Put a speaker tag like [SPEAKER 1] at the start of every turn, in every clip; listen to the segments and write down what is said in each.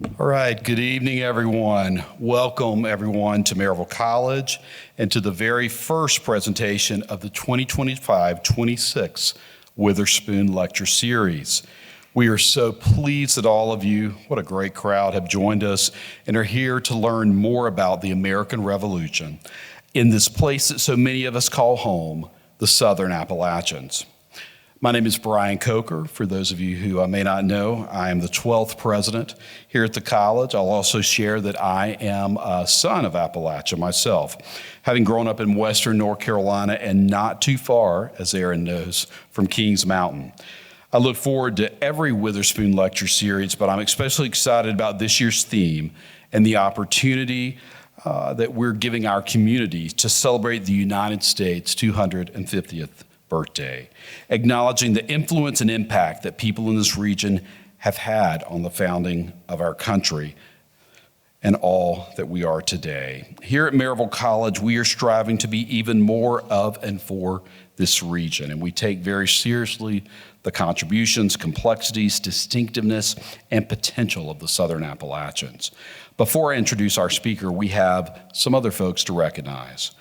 [SPEAKER 1] All right, good evening, everyone. Welcome, everyone, to Maryville College and to the very first presentation of the 2025-26 Witherspoon Lecture Series. We are so pleased that all of you, what a great crowd, have joined us and are here to learn more about the American Revolution in this place that so many of us call home, the Southern Appalachians. My name is Brian Coker. For those of you who may not know, I am the 12th president here at the college. I'll also share that I am a son of Appalachia myself, having grown up in western North Carolina and not too far, as Aaron knows, from Kings Mountain. I look forward to every Witherspoon lecture series, but I'm especially excited about this year's theme and the opportunity that we're giving our community to celebrate the United States' 250th birthday, acknowledging the influence and impact that people in this region have had on the founding of our country and all that we are today. Here at Maryville College, we are striving to be even more of and for this region, and we take very seriously the contributions, complexities, distinctiveness, and potential of the Southern Appalachians. Before I introduce our speaker, we have some other folks to recognize.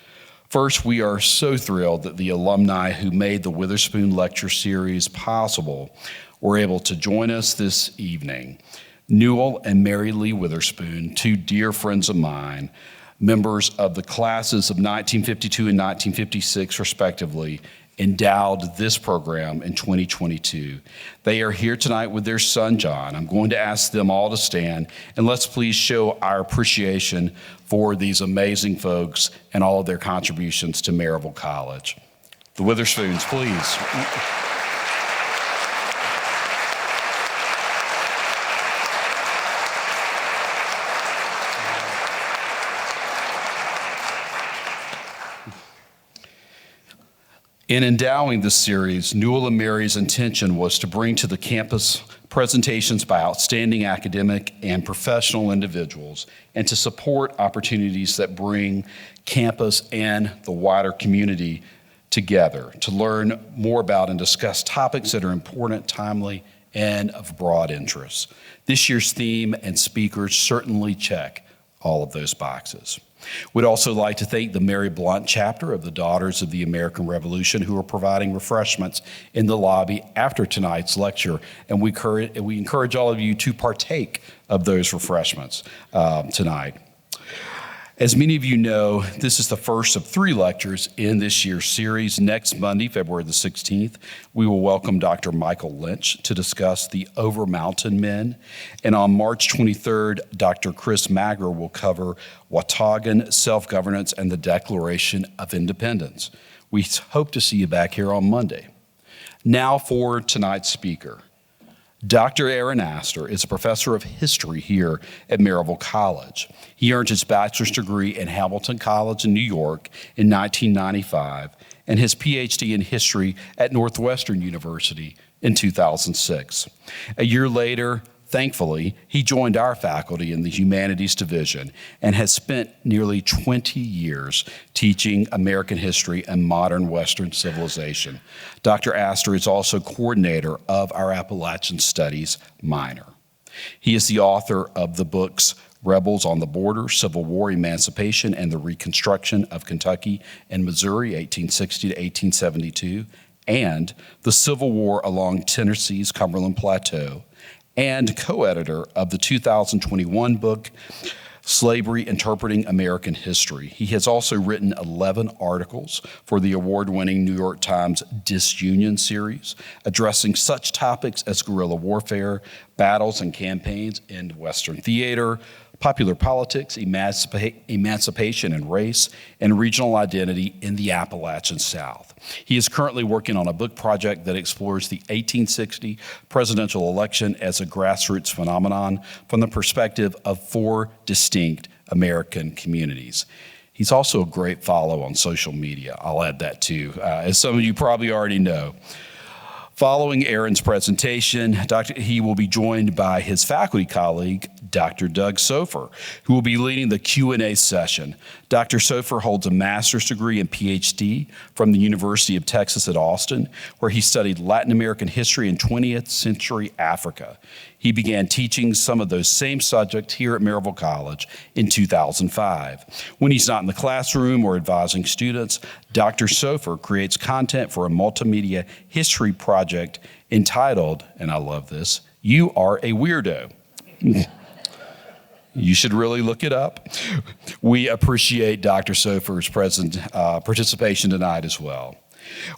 [SPEAKER 1] First, we are so thrilled that the alumni who made the Witherspoon Lecture Series possible were able to join us this evening. Newell and Mary Lee Witherspoon, two dear friends of mine, members of the classes of 1952 and 1956 respectively, endowed this program in 2022. They are here tonight with their son, John. I'm going to ask them all to stand, and let's please show our appreciation for these amazing folks and all of their contributions to Maryville College. The Witherspoons, please. In endowing this series, Newell and Mary's intention was to bring to the campus presentations by outstanding academic and professional individuals and to support opportunities that bring campus and the wider community together to learn more about and discuss topics that are important, timely, and of broad interest. This year's theme and speakers certainly check all of those boxes. We'd also like to thank the Mary Blunt chapter of the Daughters of the American Revolution who are providing refreshments in the lobby after tonight's lecture, and we encourage all of you to partake of those refreshments tonight. As many of you know, this is the first of 3 lectures in this year's series. Next Monday, February the 16th, we will welcome Dr. Michael Lynch to discuss the Over Mountain Men. And on March 23rd, Dr. Chris Magger will cover Wataugan self-governance and the Declaration of Independence. We hope to see you back here on Monday. Now for tonight's speaker. Dr. Aaron Astor is a professor of history here at Maryville College. He earned his bachelor's degree in Hamilton College in New York in 1995 and his Ph.D. in history at Northwestern University in 2006. A year later, thankfully, he joined our faculty in the Humanities Division and has spent nearly 20 years teaching American history and modern Western civilization. Dr. Astor is also coordinator of our Appalachian Studies minor. He is the author of the books Rebels on the Border, Civil War, Emancipation, and the Reconstruction of Kentucky and Missouri, 1860 to 1872, and The Civil War Along Tennessee's Cumberland Plateau, and co-editor of the 2021 book, Slavery Interpreting American History. He has also written 11 articles for the award-winning New York Times Disunion series, addressing such topics as guerrilla warfare, battles and campaigns in Western theater, popular politics, emancipation and race, and regional identity in the Appalachian South. He is currently working on a book project that explores the 1860 presidential election as a grassroots phenomenon from the perspective of 4 distinct American communities. He's also a great follow on social media. I'll add that too, as some of you probably already know. Following Aaron's presentation, he will be joined by his faculty colleague, Dr. Doug Sofer, who will be leading the Q&A session. Dr. Sofer holds a master's degree and Ph.D. from the University of Texas at Austin, where he studied Latin American history and 20th century Africa. He began teaching some of those same subjects here at Maryville College in 2005. When he's not in the classroom or advising students, Dr. Sofer creates content for a multimedia history project entitled, and I love this, You Are a Weirdo. You should really look it up. We appreciate Dr. Sofer's participation tonight as well.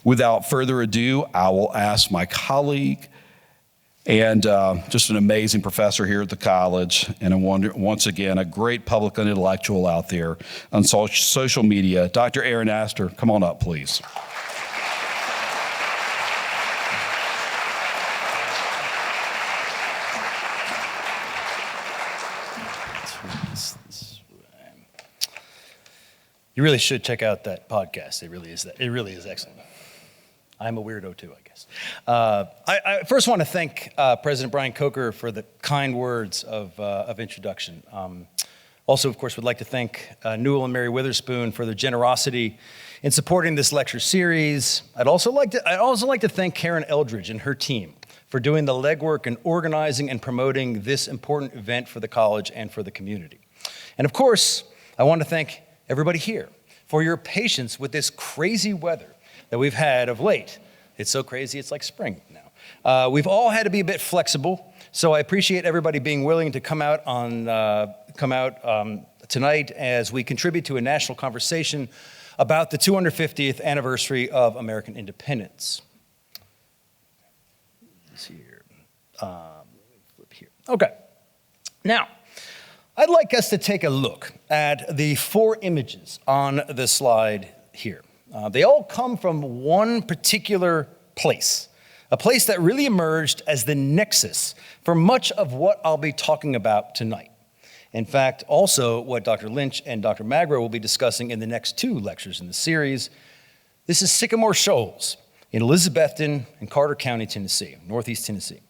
[SPEAKER 1] Without further ado, I will ask my colleague and just an amazing professor here at the college, and once again, a great public intellectual out there on social media, Dr. Aaron Astor. Come on up, please.
[SPEAKER 2] You really should check out that podcast. It really is excellent. I'm a weirdo too, I guess. I first want to thank President Brian Coker for the kind words of introduction. Also, of course, would like to thank Newell and Mary Witherspoon for their generosity in supporting this lecture series. I'd also like to thank Karen Eldridge and her team for doing the legwork and organizing and promoting this important event for the college and for the community. And of course, I want to thank everybody here for your patience with this crazy weather that we've had of late. It's so crazy, it's like spring now. We've all had to be a bit flexible, so I appreciate everybody being willing to come out tonight as we contribute to a national conversation about the 250th anniversary of American independence. Flip here. Okay. Now, I'd like us to take a look at the 4 images on the slide here. They all come from one particular place, a place that really emerged as the nexus for much of what I'll be talking about tonight. In fact, also what Dr. Lynch and Dr. Magro will be discussing in the next 2 lectures in the series. This is Sycamore Shoals in Elizabethton and Carter County, Tennessee, northeast Tennessee.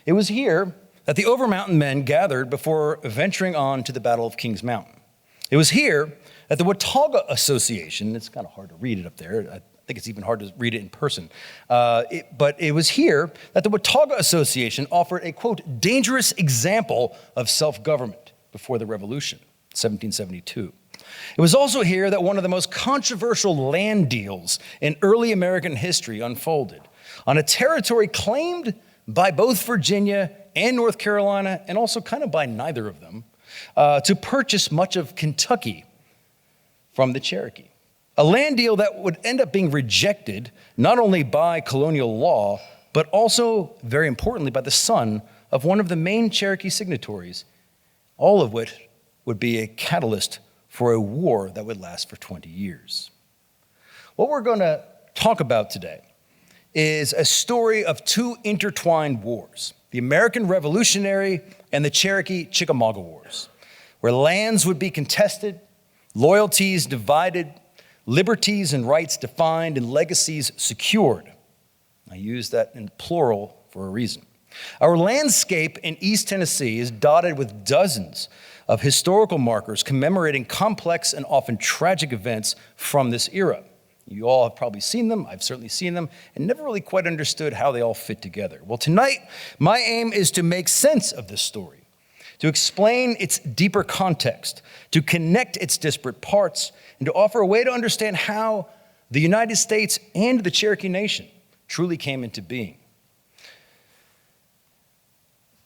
[SPEAKER 2] It was here that the Overmountain men gathered before venturing on to the Battle of Kings Mountain. It was here that the Watauga Association, it's kind of hard to read it up there, I think it's even hard to read it in person, but it was here that the Watauga Association offered a, quote, dangerous example of self-government before the Revolution, 1772. It was also here that one of the most controversial land deals in early American history unfolded on a territory claimed by both Virginia and North Carolina, and also kind of by neither of them, to purchase much of Kentucky from the Cherokee. A land deal that would end up being rejected not only by colonial law, but also, very importantly, by the son of one of the main Cherokee signatories, all of which would be a catalyst for a war that would last for 20 years. What we're going to talk about today is a story of 2 intertwined wars, the American Revolutionary and the Cherokee-Chickamauga Wars, where lands would be contested, loyalties divided, liberties and rights defined, and legacies secured. I use that in plural for a reason. Our landscape in East Tennessee is dotted with dozens of historical markers commemorating complex and often tragic events from this era. You all have probably seen them, I've certainly seen them, and never really quite understood how they all fit together. Well, tonight, my aim is to make sense of this story, to explain its deeper context, to connect its disparate parts, and to offer a way to understand how the United States and the Cherokee Nation truly came into being.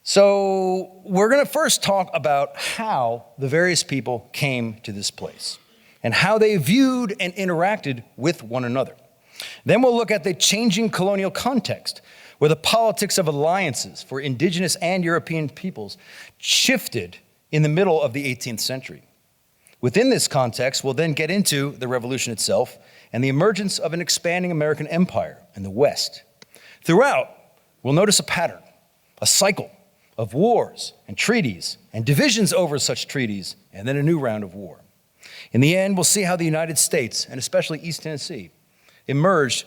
[SPEAKER 2] So we're going to first talk about how the various people came to this place and how they viewed and interacted with one another. Then we'll look at the changing colonial context, where the politics of alliances for indigenous and European peoples shifted in the middle of the 18th century. Within this context, we'll then get into the revolution itself and the emergence of an expanding American empire in the West. Throughout, we'll notice a pattern, a cycle of wars and treaties and divisions over such treaties, and then a new round of war. In the end, we'll see how the United States, and especially East Tennessee, emerged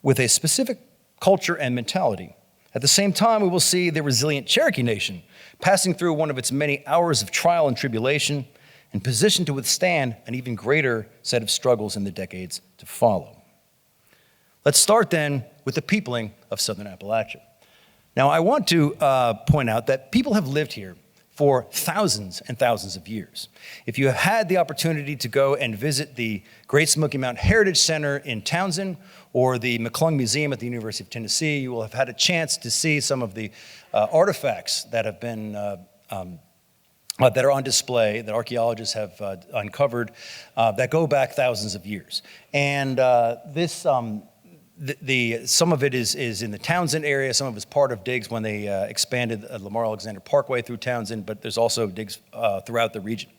[SPEAKER 2] with a specific culture and mentality, At the same time, we will see the resilient Cherokee Nation passing through one of its many hours of trial and tribulation and positioned to withstand an even greater set of struggles in the decades to follow. Let's start then with the peopling of Southern Appalachia. Now, I want to point out that people have lived here for thousands and thousands of years. If you have had the opportunity to go and visit the Great Smoky Mountain Heritage Center in Townsend or the McClung Museum at the University of Tennessee, you will have had a chance to see some of the artifacts that have been that are on display, that archaeologists have uncovered, that go back thousands of years. And some of it is in the Townsend area, some of it's part of digs when they expanded Lamar Alexander Parkway through Townsend, but there's also digs throughout the region.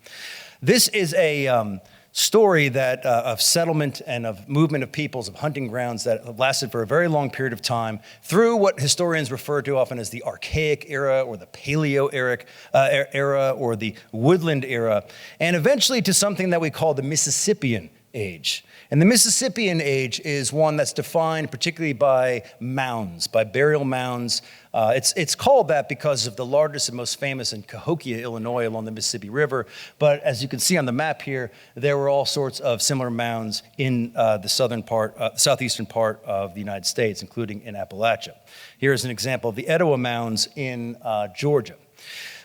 [SPEAKER 2] This is a story that of settlement and of movement of peoples, of hunting grounds that have lasted for a very long period of time through what historians refer to often as the Archaic era or the Paleo era or the Woodland era, and eventually to something that we call the Mississippian Age. And the Mississippian Age is one that's defined particularly by mounds, by burial mounds. It's called that because of the largest and most famous in Cahokia, Illinois, along the Mississippi River. But as you can see on the map here, there were all sorts of similar mounds in the southeastern part of the United States, including in Appalachia. Here is an example of the Etowah Mounds in Georgia.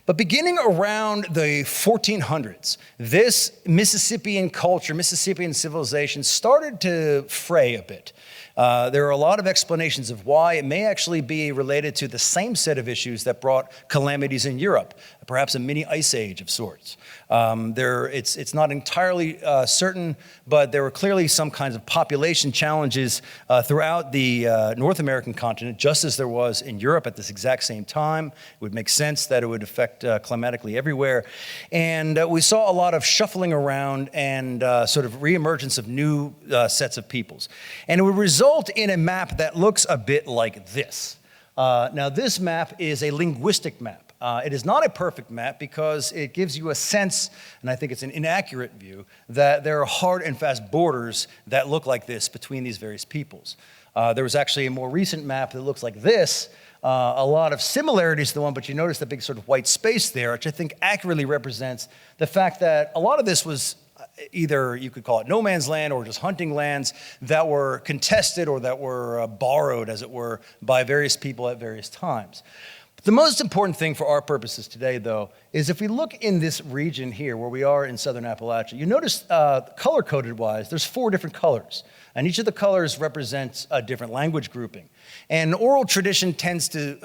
[SPEAKER 2] But beginning around the 1400s, this Mississippian culture, Mississippian civilization started to fray a bit. There are a lot of explanations of why. It may actually be related to the same set of issues that brought calamities in Europe, perhaps a mini ice age of sorts. It's not entirely certain, but there were clearly some kinds of population challenges throughout the North American continent, just as there was in Europe at this exact same time. It would make sense that it would affect climatically everywhere. And we saw a lot of shuffling around and sort of reemergence of new sets of peoples. And it would result in a map that looks a bit like this. Now, this map is a linguistic map. It is not a perfect map because it gives you a sense, and I think it's an inaccurate view, that there are hard and fast borders that look like this between these various peoples. There was actually a more recent map that looks like this, a lot of similarities to the one, but you notice the big sort of white space there, which I think accurately represents the fact that a lot of this was either you could call it no man's land or just hunting lands that were contested or that were borrowed, as it were, by various people at various times. The most important thing for our purposes today, though, is if we look in this region here where we are in Southern Appalachia, you notice color-coded wise, there's 4 different colors. And each of the colors represents a different language grouping. And oral tradition tends to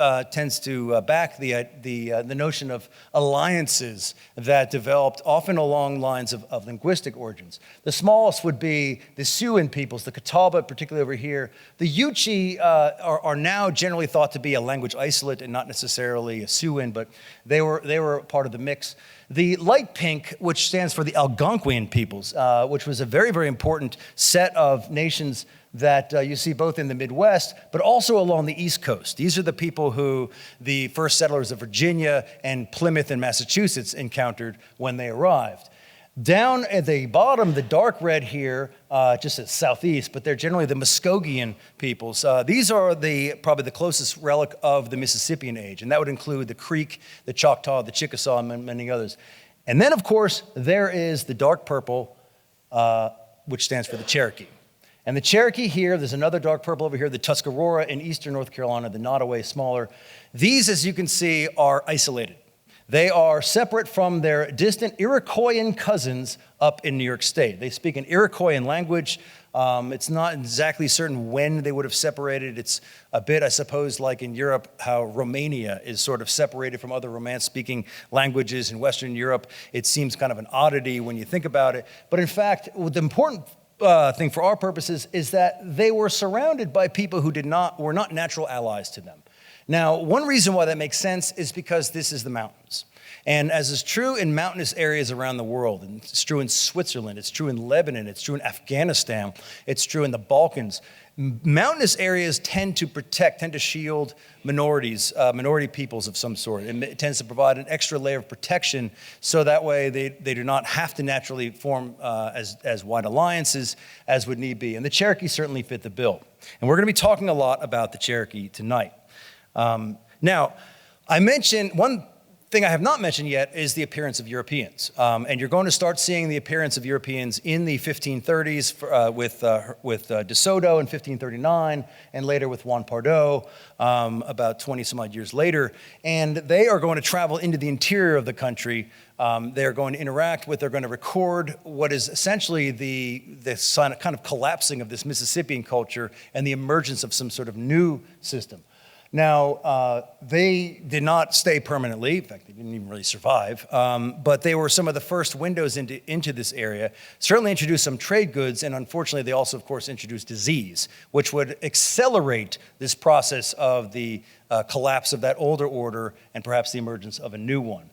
[SPEAKER 2] back the notion of alliances that developed often along lines of linguistic origins. The smallest would be the Siouan peoples, the Catawba, particularly over here. The Yuchi are now generally thought to be a language isolate and not necessarily a Siouan, but they were part of the mix. The light pink, which stands for the Algonquian peoples, which was a very, very important set of nations that you see both in the Midwest, but also along the East Coast. These are the people who the first settlers of Virginia and Plymouth and Massachusetts encountered when they arrived. Down at the bottom, the dark red here, just at southeast, but they're generally the Muskogean peoples. These are probably the closest relic of the Mississippian Age, and that would include the Creek, the Choctaw, the Chickasaw, and many others. And then, of course, there is the dark purple, which stands for the Cherokee. And the Cherokee here, there's another dark purple over here, the Tuscarora in eastern North Carolina, the Nottoway smaller. These, as you can see, are isolated. They are separate from their distant Iroquoian cousins up in New York State. They speak an Iroquoian language. It's not exactly certain when they would have separated. It's a bit, I suppose, like in Europe, how Romania is sort of separated from other Romance-speaking languages in Western Europe. It seems kind of an oddity when you think about it. But in fact, the important thing for our purposes is that they were surrounded by people who were not natural allies to them. Now, one reason why that makes sense is because this is the mountains. And as is true in mountainous areas around the world, and it's true in Switzerland, it's true in Lebanon, it's true in Afghanistan, it's true in the Balkans, mountainous areas tend to shield minorities, minority peoples of some sort. It tends to provide an extra layer of protection so that way they do not have to naturally form as wide alliances as would need be. And the Cherokee certainly fit the bill. And we're going to be talking a lot about the Cherokee tonight. Now, I mentioned one thing I have not mentioned yet is the appearance of Europeans. And you're going to start seeing the appearance of Europeans in the 1530s with De Soto in 1539, and later with Juan Pardo about 20 some odd years later. And they are going to travel into the interior of the country. They're going to interact with, they're going to record what is essentially the kind of collapsing of this Mississippian culture and the emergence of some sort of new system. Now, they did not stay permanently. In fact, they didn't even really survive. But they were some of the first windows into this area, certainly introduced some trade goods, and unfortunately, they also, of course, introduced disease, which would accelerate this process of the collapse of that older order and perhaps the emergence of a new one.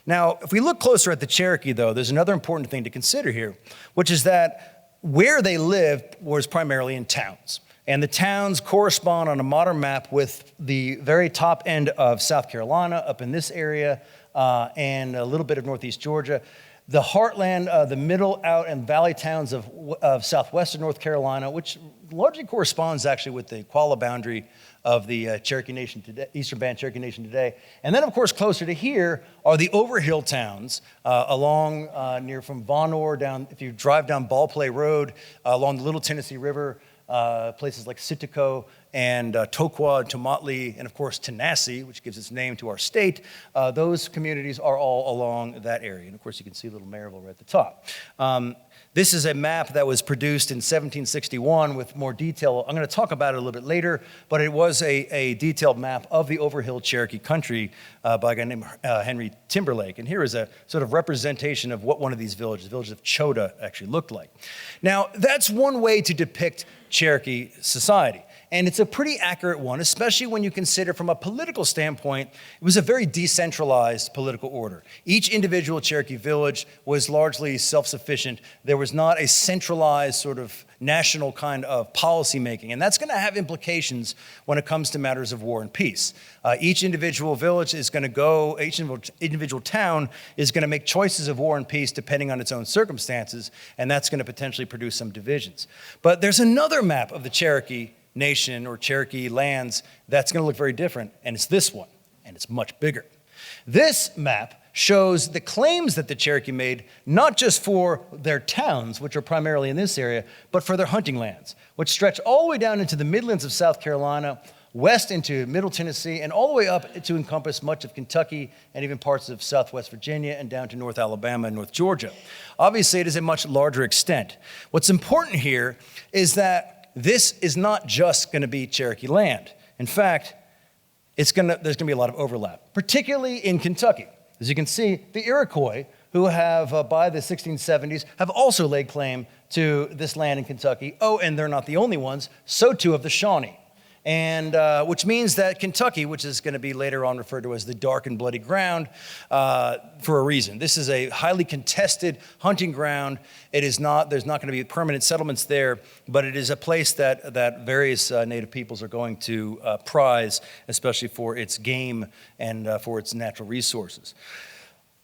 [SPEAKER 2] Now, if we look closer at the Cherokee, though, there's another important thing to consider here, which is that where they lived was primarily in towns. And the towns correspond on a modern map with the very top end of South Carolina, up in this area, and a little bit of northeast Georgia. The heartland, the middle, out, and valley towns of southwestern North Carolina, which largely corresponds actually with the Qualla boundary of the Cherokee Nation today, Eastern Band Cherokee Nation today. And then, of course, closer to here are the overhill towns along near from Von Orr down, if you drive down Ballplay Road, along the Little Tennessee River, places like Sitico and Toqua, Tomotley, and of course Tanasi, which gives its name to our state. Those communities are all along that area. And of course you can see little Maryville right at the top. This is a map that was produced in 1761 with more detail. I'm going to talk about it a little bit later, but it was a detailed map of the overhill Cherokee country by a guy named Henry Timberlake. And here is a sort of representation of what one of these villages, the village of Chota, actually looked like. Now, that's one way to depict Cherokee society. And it's a pretty accurate one, especially when you consider from a political standpoint, it was a very decentralized political order. Each individual Cherokee village was largely self-sufficient. There was not a centralized sort of national kind of policy making. And that's going to have implications when it comes to matters of war and peace. Each individual village is going to go, each individual town is going to make choices of war and peace depending on its own circumstances. And that's going to potentially produce some divisions. But there's another map of the Cherokee Nation or Cherokee lands that's going to look very different, and it's this one, and it's much bigger. This map shows the claims that the Cherokee made, not just for their towns, which are primarily in this area, but for their hunting lands, which stretch all the way down into the Midlands of South Carolina, west into Middle Tennessee, and all the way up to encompass much of Kentucky and even parts of Southwest Virginia and down to North Alabama and North Georgia. Obviously, it is a much larger extent. What's important here is that this is not just going to be Cherokee land. In fact, there's going to be a lot of overlap, particularly in Kentucky. As you can see, the Iroquois, who have, by the 1670s, have also laid claim to this land in Kentucky. Oh, and they're not the only ones. So too have the Shawnee. And which means that Kentucky, which is going to be later on referred to as the dark and bloody ground, for a reason. This is a highly contested hunting ground. It is not, there's not going to be permanent settlements there, but it is a place that various native peoples are going to prize, especially for its game and for its natural resources.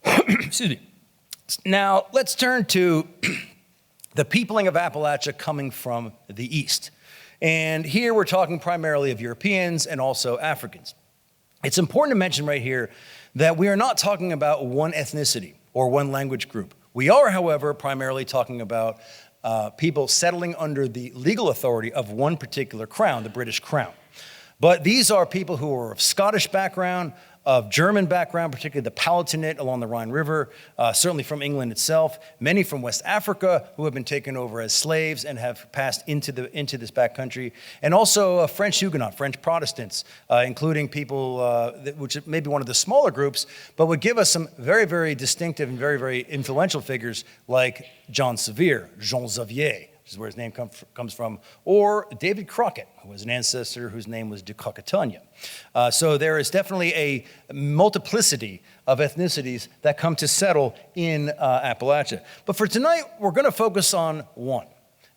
[SPEAKER 2] Excuse me. Now, let's turn to the peopling of Appalachia coming from the east. And here we're talking primarily of Europeans and also Africans. It's important to mention right here that we are not talking about one ethnicity or one language group. We are, however, primarily talking about people settling under the legal authority of one particular crown, the British Crown. But these are people who are of Scottish background, of German background, particularly the Palatinate along the Rhine River, certainly from England itself, many from West Africa who have been taken over as slaves and have passed into this backcountry, and also French Huguenot, French Protestants, including people, which may be one of the smaller groups, but would give us some very, very distinctive and very, very influential figures like John Sevier, Jean Xavier, which is where his name comes from, or David Crockett, who was an ancestor whose name was de Cockatanya. So there is definitely a multiplicity of ethnicities that come to settle in Appalachia. But for tonight, we're going to focus on one.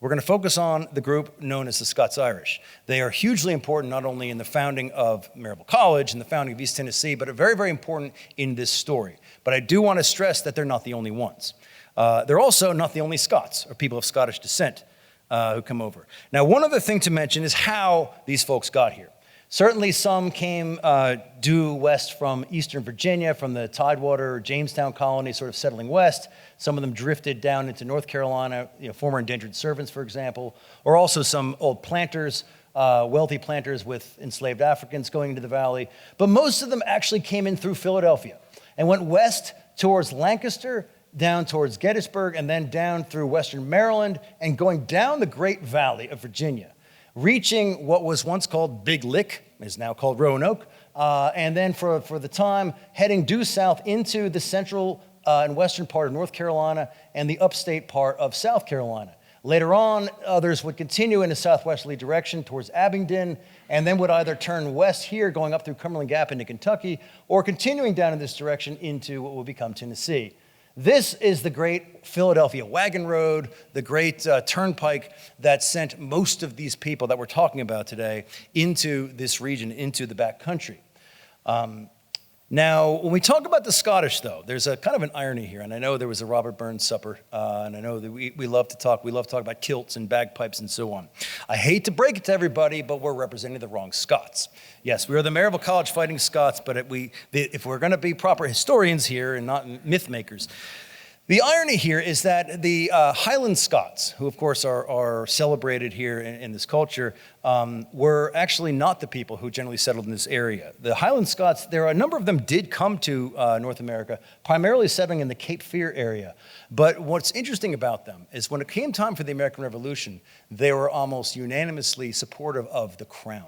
[SPEAKER 2] We're going to focus on the group known as the Scots-Irish. They are hugely important not only in the founding of Maryville College and the founding of East Tennessee, but are very, very important in this story. But I do want to stress that they're not the only ones. They're also not the only Scots or people of Scottish descent who come over. Now, one other thing to mention is how these folks got here. Certainly some came due west from eastern Virginia, from the Tidewater, Jamestown colony, sort of settling west. Some of them drifted down into North Carolina, former indentured servants, for example, or also some old planters, wealthy planters with enslaved Africans going into the valley. But most of them actually came in through Philadelphia and went west towards Lancaster, down towards Gettysburg, and then down through western Maryland and going down the Great Valley of Virginia, reaching what was once called Big Lick, is now called Roanoke, and then for the time heading due south into the central and western part of North Carolina and the upstate part of South Carolina. Later on, others would continue in a southwesterly direction towards Abingdon, and then would either turn west here, going up through Cumberland Gap into Kentucky, or continuing down in this direction into what will become Tennessee. This is the great Philadelphia wagon road, the great turnpike that sent most of these people that we're talking about today into this region, into the backcountry. Now, when we talk about the Scottish, though, there's a kind of an irony here, and I know there was a Robert Burns supper, and I know that we love to talk about kilts and bagpipes and so on. I hate to break it to everybody, but we're representing the wrong Scots. Yes, we are the Maryville College Fighting Scots, but if we're going to be proper historians here and not myth makers, the irony here is that the Highland Scots, who of course are celebrated here in this culture, were actually not the people who generally settled in this area. The Highland Scots, a number of them did come to North America, primarily settling in the Cape Fear area. But what's interesting about them is when it came time for the American Revolution, they were almost unanimously supportive of the crown.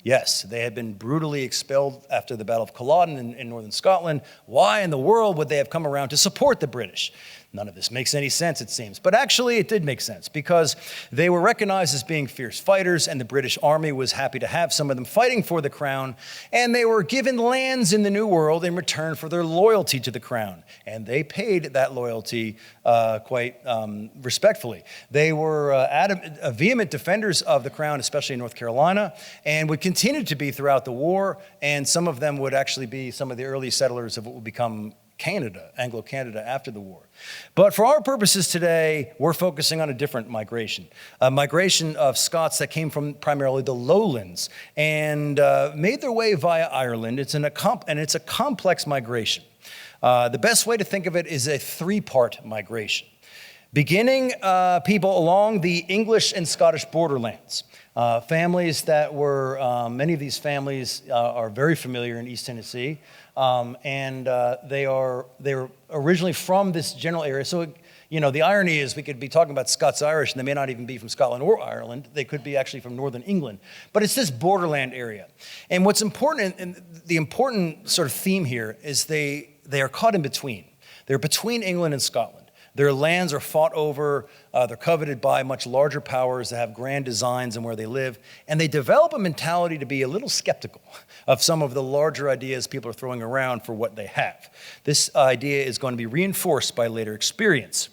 [SPEAKER 2] Yes, they had been brutally expelled after the Battle of Culloden in northern Scotland. Why in the world would they have come around to support the British? None of this makes any sense, it seems. But actually, it did make sense because they were recognized as being fierce fighters, and the British Army was happy to have some of them fighting for the crown, and they were given lands in the New World in return for their loyalty to the crown. And they paid that loyalty quite respectfully. They were vehement defenders of the crown, especially in North Carolina, and would continue to be throughout the war, and some of them would actually be some of the early settlers of what would become Canada, Anglo-Canada after the war. But for our purposes today, we're focusing on a different migration, a migration of Scots that came from primarily the lowlands and made their way via Ireland. It's a complex migration. The best way to think of it is a three-part migration. Beginning people along the English and Scottish borderlands. Families that were, many of these families are very familiar in East Tennessee, and they were originally from this general area. So, the irony is we could be talking about Scots-Irish, and they may not even be from Scotland or Ireland. They could be actually from northern England. But it's this borderland area. And what's important, and the important sort of theme here is they are caught in between. They're between England and Scotland. Their lands are fought over, they're coveted by much larger powers that have grand designs in where they live, and they develop a mentality to be a little skeptical of some of the larger ideas people are throwing around for what they have. This idea is going to be reinforced by later experience.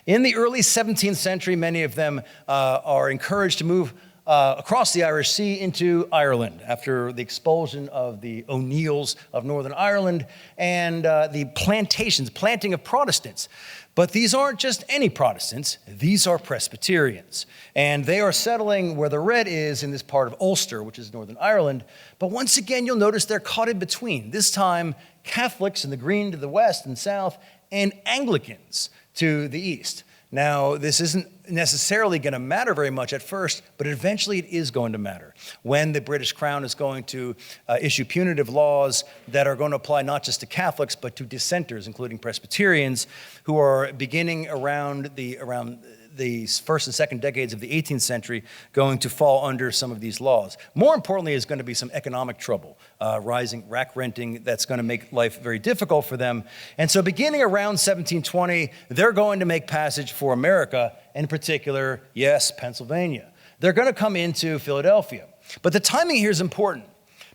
[SPEAKER 2] In the early 17th century, many of them are encouraged to move across the Irish Sea into Ireland after the expulsion of the O'Neills of Northern Ireland and the planting of Protestants. But these aren't just any Protestants, these are Presbyterians. And they are settling where the red is in this part of Ulster, which is Northern Ireland. But once again, you'll notice they're caught in between. This time, Catholics in the green to the west and south, and Anglicans to the east. Now, this isn't necessarily going to matter very much at first, but eventually it is going to matter when the British Crown is going to issue punitive laws that are going to apply not just to Catholics, but to dissenters, including Presbyterians, who are beginning around the first and second decades of the 18th century going to fall under some of these laws. More importantly, is going to be some economic trouble, rising rack renting that's going to make life very difficult for them. And so beginning around 1720, they're going to make passage for America, in particular, yes, Pennsylvania. They're going to come into Philadelphia. But the timing here is important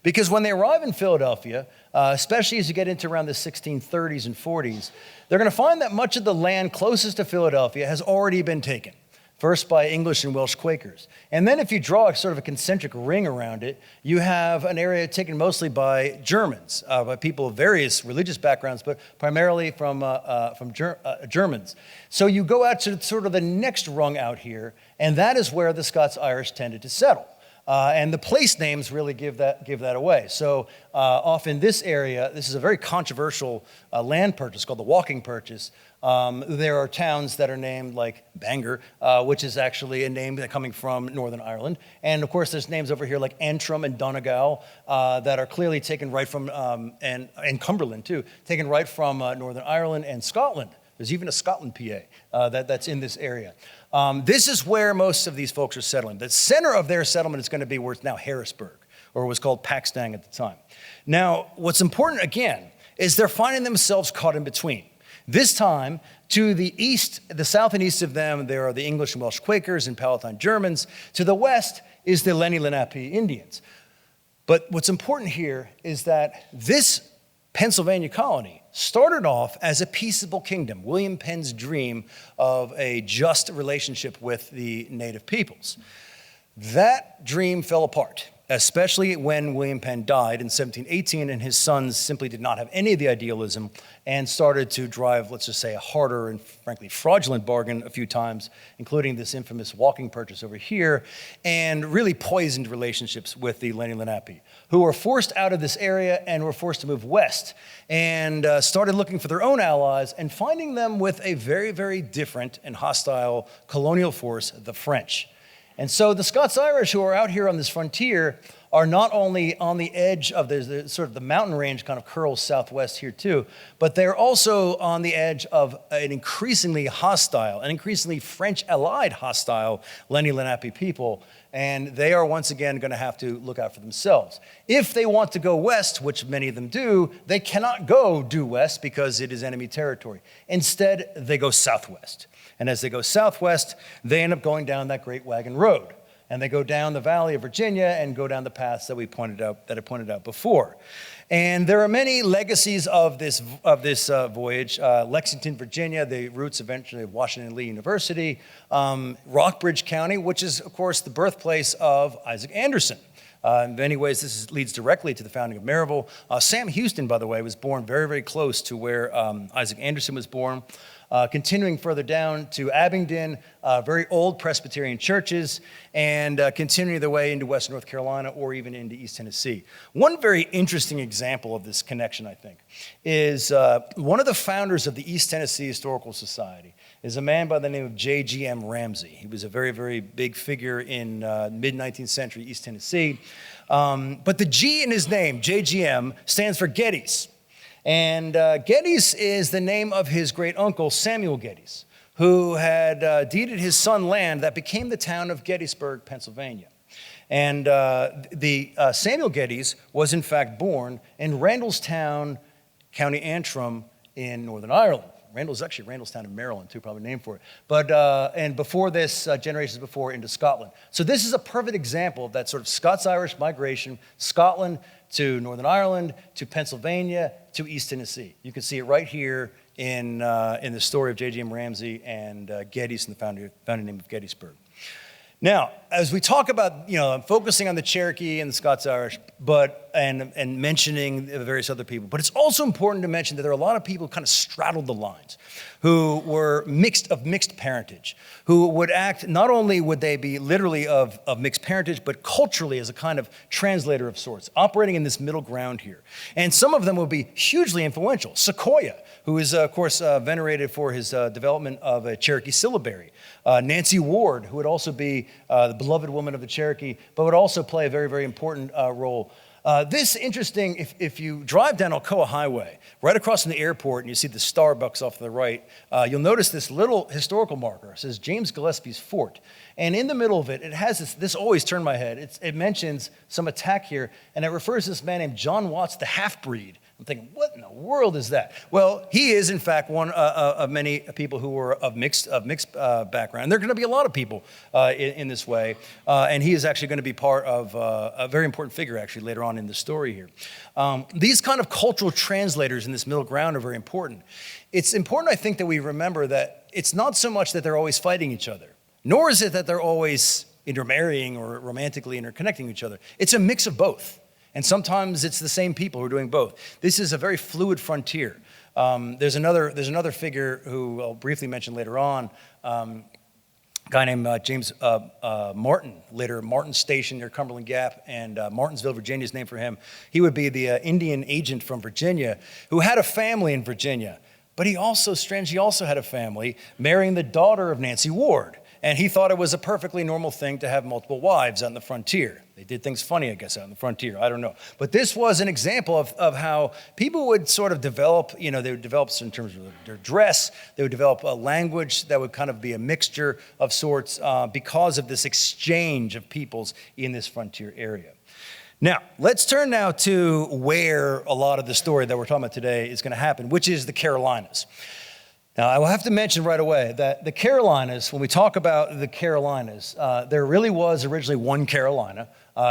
[SPEAKER 2] because when they arrive in Philadelphia, especially as you get into around the 1630s and 40s, they're going to find that much of the land closest to Philadelphia has already been taken, first by English and Welsh Quakers. And then if you draw a sort of a concentric ring around it, you have an area taken mostly by Germans, by people of various religious backgrounds, but primarily from Germans. So you go out to sort of the next rung out here, and that is where the Scots-Irish tended to settle. And the place names really give that away. So off in this area, this is a very controversial land purchase called the Walking Purchase. There are towns that are named like Bangor, which is actually a name that coming from Northern Ireland. And of course, there's names over here like Antrim and Donegal that are clearly taken right from, and Cumberland too, taken right from Northern Ireland and Scotland. There's even a Scotland PA that's in this area. This is where most of these folks are settling. The center of their settlement is going to be where it's now Harrisburg, or was called Pakistan at the time. Now, what's important again is they're finding themselves caught in between. This time, to the east, the south and east of them, there are the English and Welsh Quakers and Palatine Germans. To the west is the Lenni Lenape Indians. But what's important here is that this Pennsylvania colony started off as a peaceable kingdom, William Penn's dream of a just relationship with the native peoples. That dream fell apart, especially when William Penn died in 1718 and his sons simply did not have any of the idealism and started to drive, let's just say, a harder and frankly fraudulent bargain a few times, including this infamous Walking Purchase over here, and really poisoned relationships with the Lenni Lenape, who were forced out of this area and were forced to move west and started looking for their own allies and finding them with a very, very different and hostile colonial force, the French. And so the Scots-Irish who are out here on this frontier are not only on the edge of the sort of the mountain range kind of curls southwest here too, but they're also on the edge of an increasingly hostile, an increasingly French-allied hostile Lenni Lenape people. And they are once again going to have to look out for themselves. If they want to go west, which many of them do, they cannot go due west because it is enemy territory. Instead, they go southwest. And as they go southwest, they end up going down that Great Wagon Road. And they go down the Valley of Virginia and go down the paths that I pointed out before. And there are many legacies of this voyage. Lexington, Virginia, the roots eventually of Washington and Lee University. Rockbridge County, which is, of course, the birthplace of Isaac Anderson. In many ways, this leads directly to the founding of Maryville. Sam Houston, by the way, was born very, very close to where Isaac Anderson was born. Continuing further down to Abingdon, very old Presbyterian churches, and continuing their way into Western North Carolina or even into East Tennessee. One very interesting example of this connection, I think, is one of the founders of the East Tennessee Historical Society is a man by the name of J.G.M. Ramsey. He was a very, very big figure in mid-19th century East Tennessee. But the G in his name, J.G.M., stands for Geddes. And Geddes is the name of his great uncle, Samuel Geddes, who had deeded his son land that became the town of Gettysburg, Pennsylvania. And Samuel Geddes was in fact born in Randallstown, County Antrim in Northern Ireland. Randall's actually Randallstown in Maryland too, probably named for it. But and before this, generations before, into Scotland. So this is a perfect example of that sort of Scots-Irish migration, Scotland to Northern Ireland, to Pennsylvania, to East Tennessee. You can see it right here in the story of J.G.M. Ramsey and Geddes and the founding name of Gettysburg. Now, as we talk about, I'm focusing on the Cherokee and the Scots-Irish, and mentioning the various other people, but it's also important to mention that there are a lot of people who kind of straddled the lines, who were of mixed parentage, who would act, not only would they be literally of mixed parentage, but culturally as a kind of translator of sorts, operating in this middle ground here. And some of them will be hugely influential. Sequoyah, who is, of course, venerated for his development of a Cherokee syllabary. Nancy Ward, who would also be the beloved woman of the Cherokee, but would also play a very, very important role. This interesting, if you drive down Alcoa Highway, right across from the airport, and you see the Starbucks off to the right, you'll notice this little historical marker. It says James Gillespie's Fort. And in the middle of it, it has this always turned my head. It mentions some attack here, and it refers to this man named John Watts, the half-breed. I'm thinking, what in the world is that? Well, he is, in fact, one of many people who were of mixed background. And there are going to be a lot of people in this way. And he is actually going to be part of a very important figure, actually, later on in the story here. These kind of cultural translators in this middle ground are very important. It's important, I think, that we remember that it's not so much that they're always fighting each other, nor is it that they're always intermarrying or romantically interconnecting each other. It's a mix of both. And sometimes it's the same people who are doing both. This is a very fluid frontier. There's another figure who I'll briefly mention later on guy named James Martin, later Martin Station near Cumberland Gap, and Martinsville, Virginia is named for him. He would be the Indian agent from Virginia who had a family in Virginia. But he also had a family marrying the daughter of Nancy Ward. And he thought it was a perfectly normal thing to have multiple wives out in the frontier. They did things funny, I guess, out in the frontier. I don't know. But this was an example of how people would sort of develop, they would develop in terms of their dress. They would develop a language that would kind of be a mixture of sorts because of this exchange of peoples in this frontier area. Now, let's turn now to where a lot of the story that we're talking about today is going to happen, which is the Carolinas. Now, I will have to mention right away that the Carolinas, when we talk about the Carolinas, there really was originally one Carolina.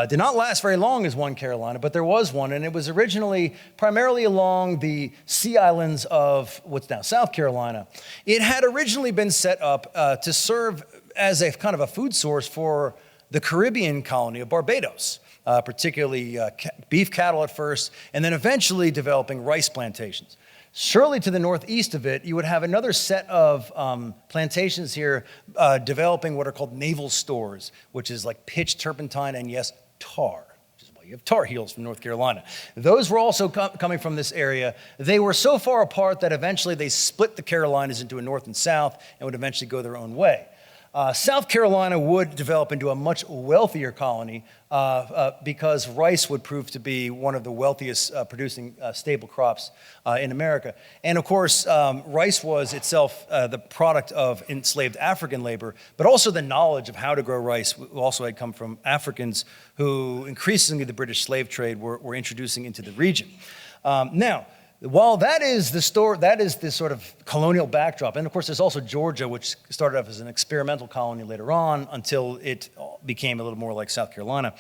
[SPEAKER 2] Did not last very long as one Carolina, but there was one, and it was originally primarily along the sea islands of what's now South Carolina. It had originally been set up to serve as a kind of a food source for the Caribbean colony of Barbados, particularly beef cattle at first, and then eventually developing rice plantations. Surely to the northeast of it, you would have another set of plantations here developing what are called naval stores, which is like pitch, turpentine, and yes, tar, which is why you have tar heels from North Carolina. Those were also coming from this area. They were so far apart that eventually they split the Carolinas into a north and south and would eventually go their own way. South Carolina would develop into a much wealthier colony because rice would prove to be one of the wealthiest producing staple crops in America. And of course, rice was itself the product of enslaved African labor, but also the knowledge of how to grow rice also had come from Africans who increasingly the British slave trade were introducing into the region. Now, while that is the sort of colonial backdrop, and of course there's also Georgia, which started off as an experimental colony later on until it became a little more like South Carolina.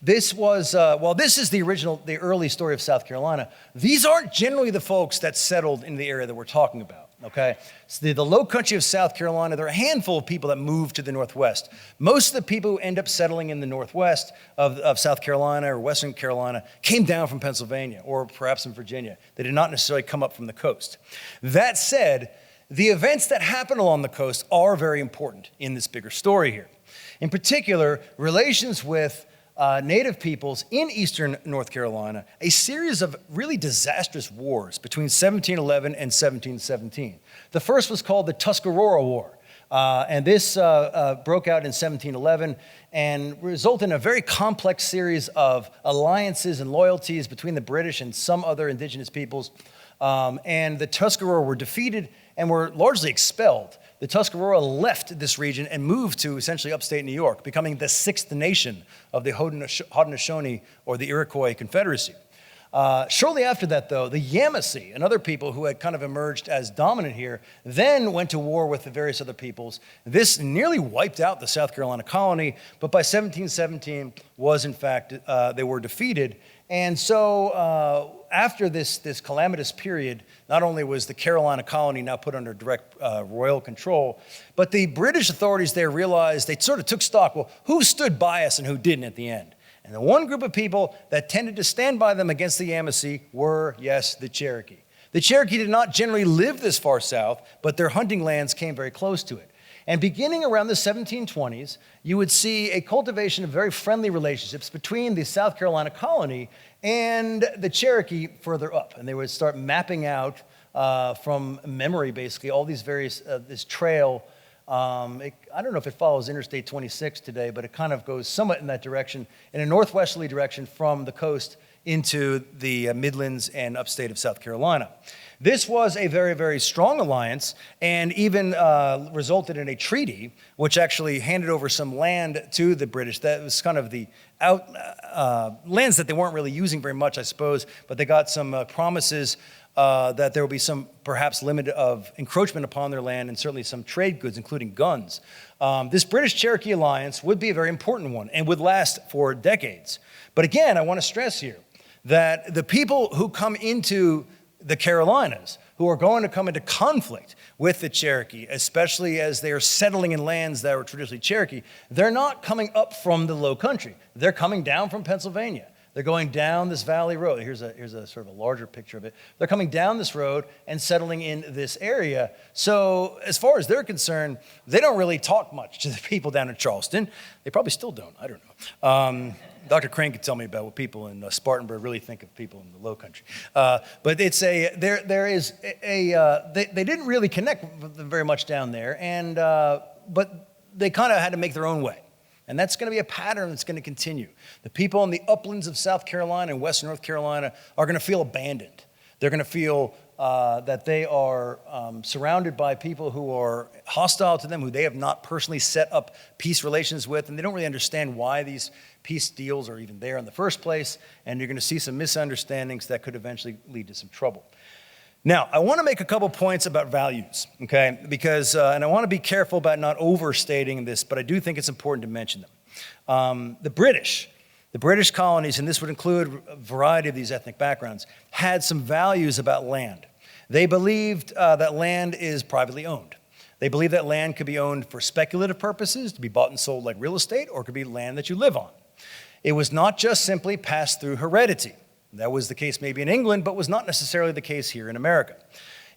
[SPEAKER 2] This was, while this is the early story of South Carolina, these aren't generally the folks that settled in the area that we're talking about. Okay, so the low country of South Carolina, there are a handful of people that moved to the Northwest. Most of the people who end up settling in the Northwest of South Carolina or Western Carolina came down from Pennsylvania or perhaps from Virginia. They did not necessarily come up from the coast. That said, the events that happen along the coast are very important in this bigger story here. In particular, relations with Native peoples in eastern North Carolina, a series of really disastrous wars between 1711 and 1717. The first was called the Tuscarora War, and this broke out in 1711 and resulted in a very complex series of alliances and loyalties between the British and some other indigenous peoples. And the Tuscarora were defeated and were largely expelled. The Tuscarora left this region and moved to essentially upstate New York, becoming the sixth nation of the Haudenosaunee or the Iroquois Confederacy. Shortly after that, though, the Yamasee and other people who had kind of emerged as dominant here then went to war with the various other peoples. This nearly wiped out the South Carolina colony, but by 1717 was, in fact, they were defeated. And so after this calamitous period, not only was the Carolina colony now put under direct royal control, but the British authorities there realized, they sort of took stock, well, who stood by us and who didn't at the end? And the one group of people that tended to stand by them against the Yamasee were, yes, the Cherokee. The Cherokee did not generally live this far south, but their hunting lands came very close to it. And beginning around the 1720s, you would see a cultivation of very friendly relationships between the South Carolina colony and the Cherokee further up. And they would start mapping out from memory, basically, all these various, this trail. I don't know if it follows Interstate 26 today, but it kind of goes somewhat in that direction, in a northwesterly direction from the coast into the Midlands and upstate of South Carolina. This was a very, very strong alliance and even resulted in a treaty which actually handed over some land to the British. That was kind of the lands that they weren't really using very much, I suppose, but they got some promises that there will be some perhaps limit of encroachment upon their land and certainly some trade goods, including guns. This British-Cherokee alliance would be a very important one and would last for decades. But again, I want to stress here that the people who come into the Carolinas, who are going to come into conflict with the Cherokee, especially as they are settling in lands that were traditionally Cherokee, they're not coming up from the low country. They're coming down from Pennsylvania. They're going down this valley road. Here's a sort of a larger picture of it. They're coming down this road and settling in this area. So as far as they're concerned, they don't really talk much to the people down in Charleston. They probably still don't. I don't know. Dr. Crane could tell me about what people in Spartanburg really think of people in the Low Country. But it's they didn't really connect with them very much down there, and but they kind of had to make their own way. And that's going to be a pattern that's going to continue. The people in the uplands of South Carolina and Western North Carolina are going to feel abandoned. They're going to feel that they are surrounded by people who are hostile to them, who they have not personally set up peace relations with, and they don't really understand why these peace deals are even there in the first place, and you're going to see some misunderstandings that could eventually lead to some trouble. Now, I want to make a couple points about values, okay? Because, and I want to be careful about not overstating this, but I do think it's important to mention them. The British colonies, and this would include a variety of these ethnic backgrounds, had some values about land. They believed that land is privately owned. They believed that land could be owned for speculative purposes, to be bought and sold like real estate, or it could be land that you live on. It was not just simply passed through heredity. That was the case maybe in England, but was not necessarily the case here in America.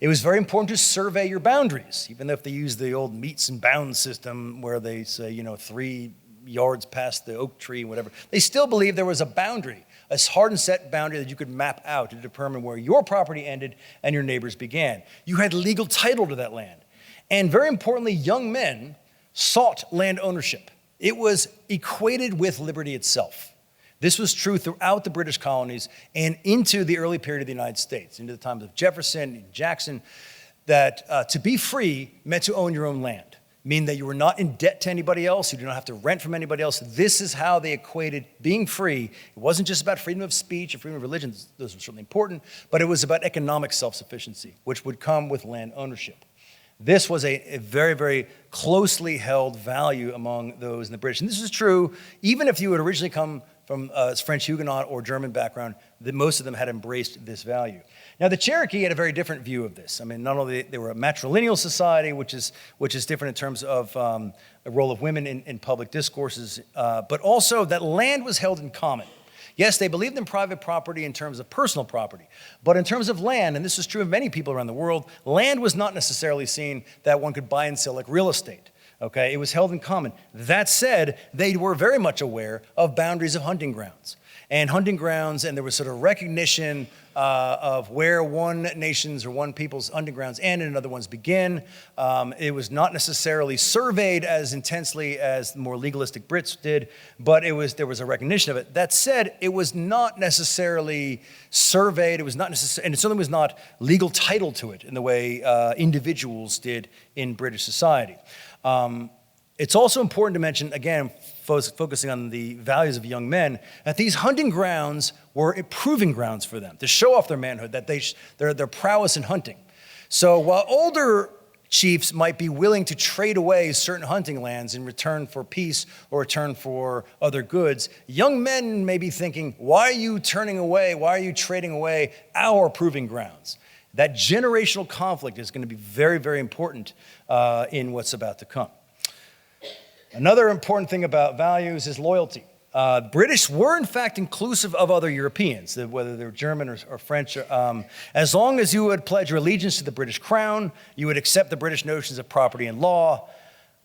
[SPEAKER 2] It was very important to survey your boundaries, even if they used the old meets and bounds system where they say, 3 yards past the oak tree, whatever. They still believed there was a boundary, a hard and set boundary that you could map out to determine where your property ended and your neighbors began. You had legal title to that land. And very importantly, young men sought land ownership. It was equated with liberty itself. This was true throughout the British colonies and into the early period of the United States, into the times of Jefferson and Jackson, that to be free meant to own your own land, meaning that you were not in debt to anybody else, you did not have to rent from anybody else. This is how they equated being free. It wasn't just about freedom of speech or freedom of religion, those were certainly important, but it was about economic self-sufficiency, which would come with land ownership. This was a very, very closely held value among those in the British. And this is true even if you had originally come from a French Huguenot or German background, that most of them had embraced this value. Now, the Cherokee had a very different view of this. I mean, not only they were a matrilineal society, which is different in terms of a role of women in public discourses, but also that land was held in common. Yes, they believed in private property in terms of personal property, but in terms of land, and this is true of many people around the world, land was not necessarily seen that one could buy and sell like real estate. Okay, it was held in common. That said, they were very much aware of boundaries of hunting grounds. And there was sort of recognition of where one nation's or one people's hunting grounds end and another one's begin. It was not necessarily surveyed as intensely as the more legalistic Brits did, but there was a recognition of it. That said, it was not necessarily surveyed. It was not necessarily, and it certainly was not legal title to it in the way individuals did in British society. It's also important to mention, again, focusing on the values of young men, that these hunting grounds were proving grounds for them to show off their manhood, that their prowess in hunting. So while older chiefs might be willing to trade away certain hunting lands in return for peace or return for other goods, young men may be thinking, why are you trading away our proving grounds? That generational conflict is going to be very, very important in what's about to come. Another important thing about values is loyalty. British were, in fact, inclusive of other Europeans, whether they're German or French. As long as you would pledge your allegiance to the British crown, you would accept the British notions of property and law.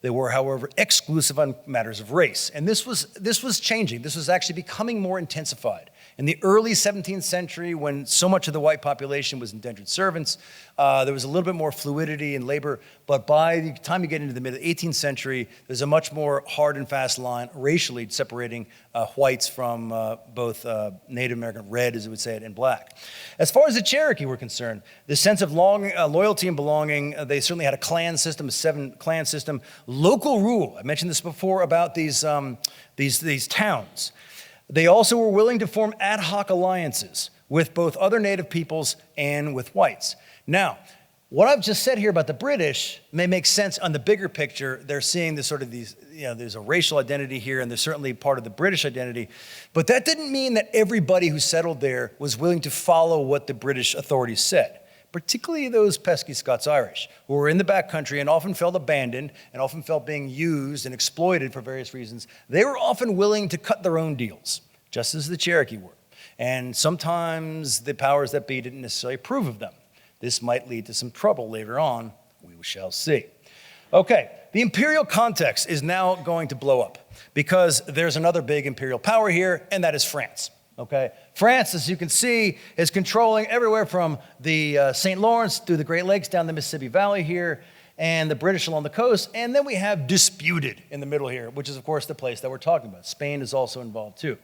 [SPEAKER 2] They were, however, exclusive on matters of race. And this was changing. This was actually becoming more intensified. In the early 17th century, when so much of the white population was indentured servants, there was a little bit more fluidity in labor. But by the time you get into the mid-18th century, there's a much more hard and fast line racially separating whites from both Native American, red, as we would say it, and black. As far as the Cherokee were concerned, the sense of loyalty and belonging, they certainly had a clan system, a 7-clan system. Local rule, I mentioned this before about these towns. They also were willing to form ad hoc alliances with both other native peoples and with whites. Now, what I've just said here about the British may make sense on the bigger picture. They're seeing there's a racial identity here, and there's certainly part of the British identity. But that didn't mean that everybody who settled there was willing to follow what the British authorities said, particularly those pesky Scots-Irish, who were in the backcountry and often felt abandoned and often felt being used and exploited for various reasons. They were often willing to cut their own deals, just as the Cherokee were. And sometimes the powers that be didn't necessarily approve of them. This might lead to some trouble later on. We shall see. Okay, the imperial context is now going to blow up because there's another big imperial power here, and that is France. Okay, France, as you can see, is controlling everywhere from the St. Lawrence through the Great Lakes down the Mississippi Valley here, and the British along the coast. And then we have disputed in the middle here, which is, of course, the place that we're talking about. Spain is also involved, too.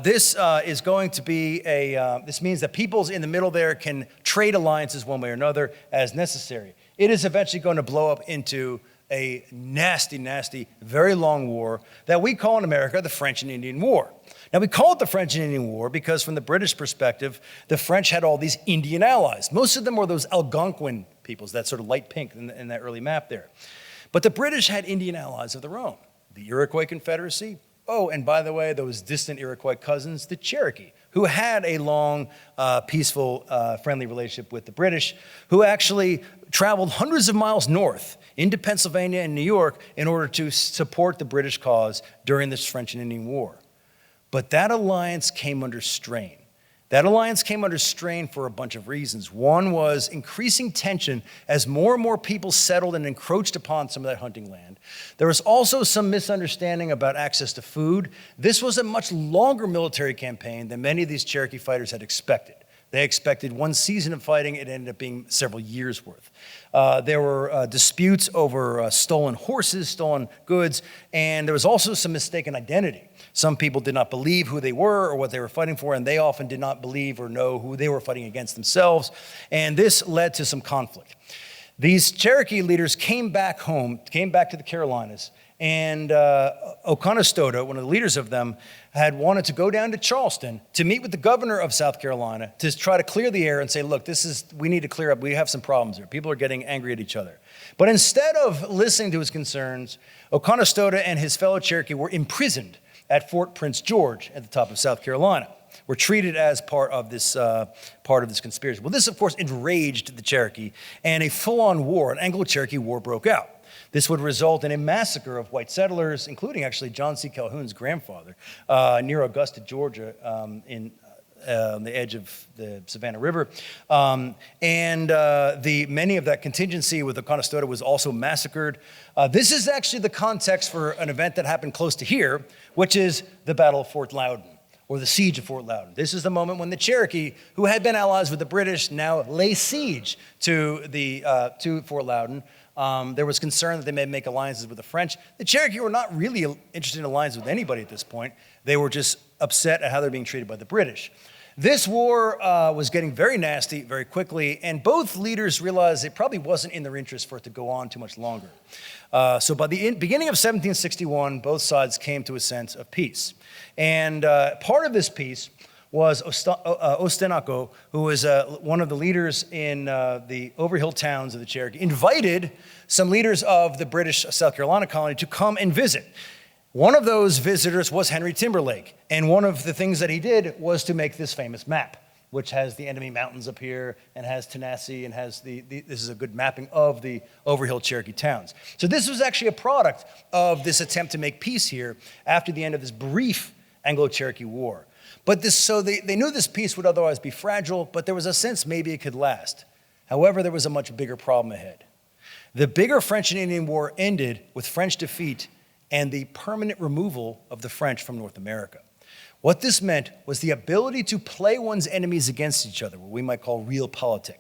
[SPEAKER 2] This is going to be this means that peoples in the middle there can trade alliances one way or another as necessary. It is eventually going to blow up into a nasty, nasty, very long war that we call in America the French and Indian War. Now, we call it the French and Indian War because from the British perspective, the French had all these Indian allies. Most of them were those Algonquin peoples, that sort of light pink in that early map there. But the British had Indian allies of their own, the Iroquois Confederacy. Oh, and by the way, those distant Iroquois cousins, the Cherokee, who had a long, peaceful, friendly relationship with the British, who actually traveled hundreds of miles north into Pennsylvania and New York in order to support the British cause during this French and Indian War. But that alliance came under strain. That alliance came under strain for a bunch of reasons. One was increasing tension as more and more people settled and encroached upon some of that hunting land. There was also some misunderstanding about access to food. This was a much longer military campaign than many of these Cherokee fighters had expected. They expected one season of fighting. It ended up being several years' worth. There were disputes over stolen horses, stolen goods, and there was also some mistaken identity. Some people did not believe who they were or what they were fighting for, and they often did not believe or know who they were fighting against themselves, and this led to some conflict. These Cherokee leaders came back home, came back to the Carolinas, and Oconostota, one of the leaders of them, had wanted to go down to Charleston to meet with the governor of South Carolina to try to clear the air and say, look, we need to clear up. We have some problems here. People are getting angry at each other. But instead of listening to his concerns, Oconostota and his fellow Cherokee were imprisoned at Fort Prince George at the top of South Carolina, were treated as part of this conspiracy. Well, this, of course, enraged the Cherokee, and a full-on war, an Anglo-Cherokee war, broke out. This would result in a massacre of white settlers, including actually John C. Calhoun's grandfather, near Augusta, Georgia, on the edge of the Savannah River. Many of that contingency with the Oconostota was also massacred. This is actually the context for an event that happened close to here, which is the Battle of Fort Loudon, or the Siege of Fort Loudon. This is the moment when the Cherokee, who had been allies with the British, now lay siege to Fort Loudon. There was concern that they may make alliances with the French. The Cherokee were not really interested in alliances with anybody at this point. They were just upset at how they're being treated by the British. This war was getting very nasty very quickly, and both leaders realized it probably wasn't in their interest for it to go on too much longer. So by the beginning of 1761, both sides came to a sense of peace. And part of this peace was Ostenaco, who was one of the leaders in the overhill towns of the Cherokee, invited some leaders of the British South Carolina colony to come and visit. One of those visitors was Henry Timberlake, and one of the things that he did was to make this famous map, which has the enemy mountains up here, and has Tennessee, and has this is a good mapping of the overhill Cherokee towns. So this was actually a product of this attempt to make peace here after the end of this brief Anglo-Cherokee War. But they knew this peace would otherwise be fragile, but there was a sense maybe it could last. However, there was a much bigger problem ahead. The bigger French and Indian War ended with French defeat and the permanent removal of the French from North America. What this meant was the ability to play one's enemies against each other, what we might call realpolitik.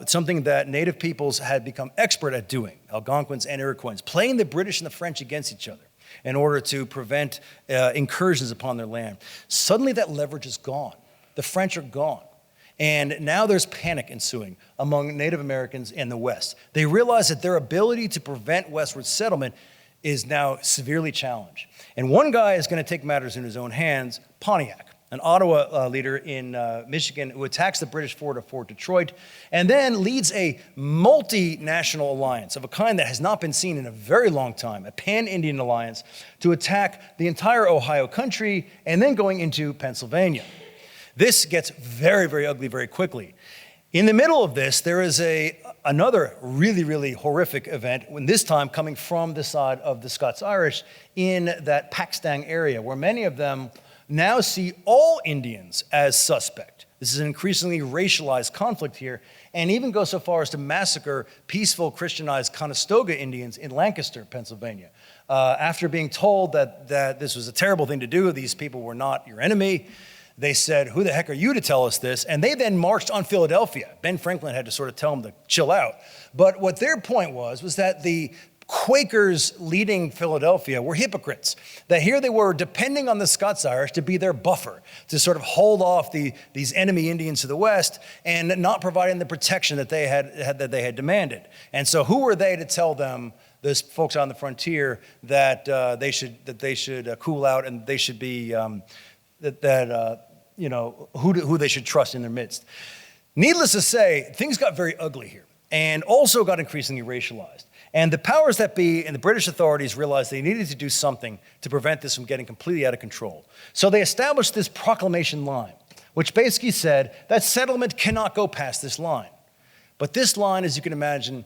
[SPEAKER 2] Something that native peoples had become expert at doing, Algonquins and Iroquois, playing the British and the French against each other in order to prevent incursions upon their land. Suddenly that leverage is gone. The French are gone. And now there's panic ensuing among Native Americans in the West. They realize that their ability to prevent westward settlement is now severely challenged. And one guy is going to take matters in his own hands, Pontiac, an Ottawa leader in Michigan who attacks the British fort of Fort Detroit and then leads a multinational alliance of a kind that has not been seen in a very long time, a pan-Indian alliance, to attack the entire Ohio country and then going into Pennsylvania. This gets very, very ugly very quickly. In the middle of this, there is another really, really horrific event, when this time coming from the side of the Scots-Irish in that Paxtang area, where many of them now see all Indians as suspect. This is an increasingly racialized conflict here, and even go so far as to massacre peaceful Christianized Conestoga Indians in Lancaster, Pennsylvania. After being told that this was a terrible thing to do, these people were not your enemy, they said, "Who the heck are you to tell us this?" And they then marched on Philadelphia. Ben Franklin had to sort of tell them to chill out. But what their point was that the Quakers leading Philadelphia were hypocrites. That here they were depending on the Scots-Irish to be their buffer, to sort of hold off these enemy Indians to the west, and not providing the protection that they had demanded. And so who were they to tell them, those folks on the frontier, that they should cool out and they should be who they should trust in their midst? Needless to say, things got very ugly here, and also got increasingly racialized. And the powers that be and the British authorities realized they needed to do something to prevent this from getting completely out of control. So they established this proclamation line, which basically said that settlement cannot go past this line. But this line, as you can imagine,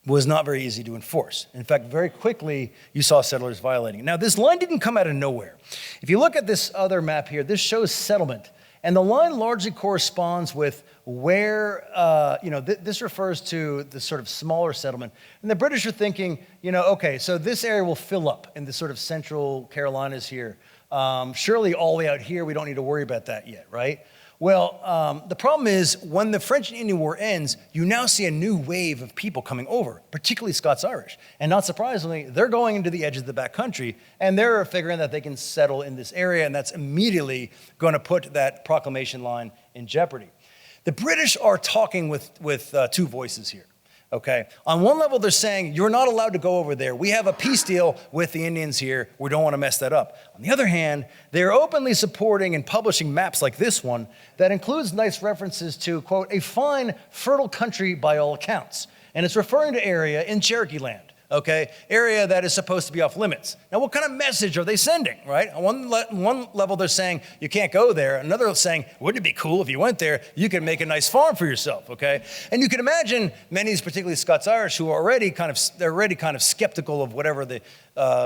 [SPEAKER 2] was not very easy to enforce. In fact, very quickly, you saw settlers violating it. Now, this line didn't come out of nowhere. If you look at this other map here, this shows settlement. And the line largely corresponds with where, this refers to the sort of smaller settlement. And the British are thinking, okay, so this area will fill up in the sort of central Carolinas here. Surely all the way out here, we don't need to worry about that yet, right? Well, the problem is when the French and Indian War ends, you now see a new wave of people coming over, particularly Scots-Irish. And not surprisingly, they're going into the edges of the backcountry, and they're figuring that they can settle in this area, and that's immediately going to put that proclamation line in jeopardy. The British are talking with two voices here. Okay. On one level, they're saying, you're not allowed to go over there. We have a peace deal with the Indians here. We don't want to mess that up. On the other hand, they're openly supporting and publishing maps like this one that includes nice references to, quote, a fine, fertile country by all accounts. And it's referring to area in Cherokee land. Okay, area that is supposed to be off limits. Now, what kind of message are they sending, right? On one level, they're saying, you can't go there. Another saying, wouldn't it be cool if you went there? You could make a nice farm for yourself, okay? And you can imagine many of these, particularly Scots-Irish, who are already kind of skeptical of whatever the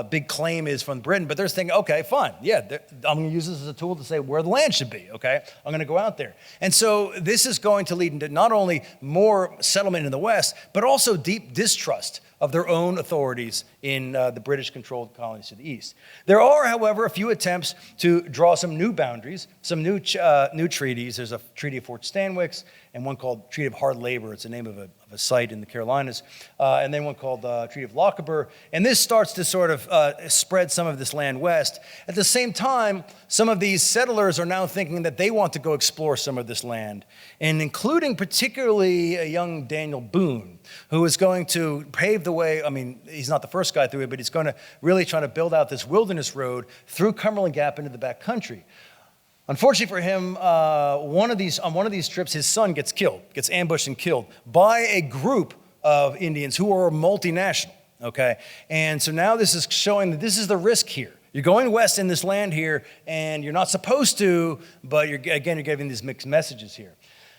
[SPEAKER 2] big claim is from Britain, but they're thinking, okay, fine, yeah, I'm going to use this as a tool to say where the land should be, okay? I'm going to go out there. And so this is going to lead into not only more settlement in the West, but also deep distrust of their own authorities in the British-controlled colonies to the east. There are, however, a few attempts to draw some new boundaries, some new treaties. There's a Treaty of Fort Stanwix and one called Treaty of Hard Labor. It's the name of a site in the Carolinas. And then one called Treaty of Lochaber. And this starts to sort of spread some of this land west. At the same time, some of these settlers are now thinking that they want to go explore some of this land, and including particularly a young Daniel Boone, who is going to pave the way. I mean, he's not the first guy through it, but he's going to really try to build out this wilderness road through Cumberland Gap into the backcountry. Unfortunately for him, on one of these trips, his son gets ambushed and killed by a group of Indians who are multinational, okay? And so now this is showing that this is the risk here. You're going west in this land here, and you're not supposed to, but you're giving these mixed messages here.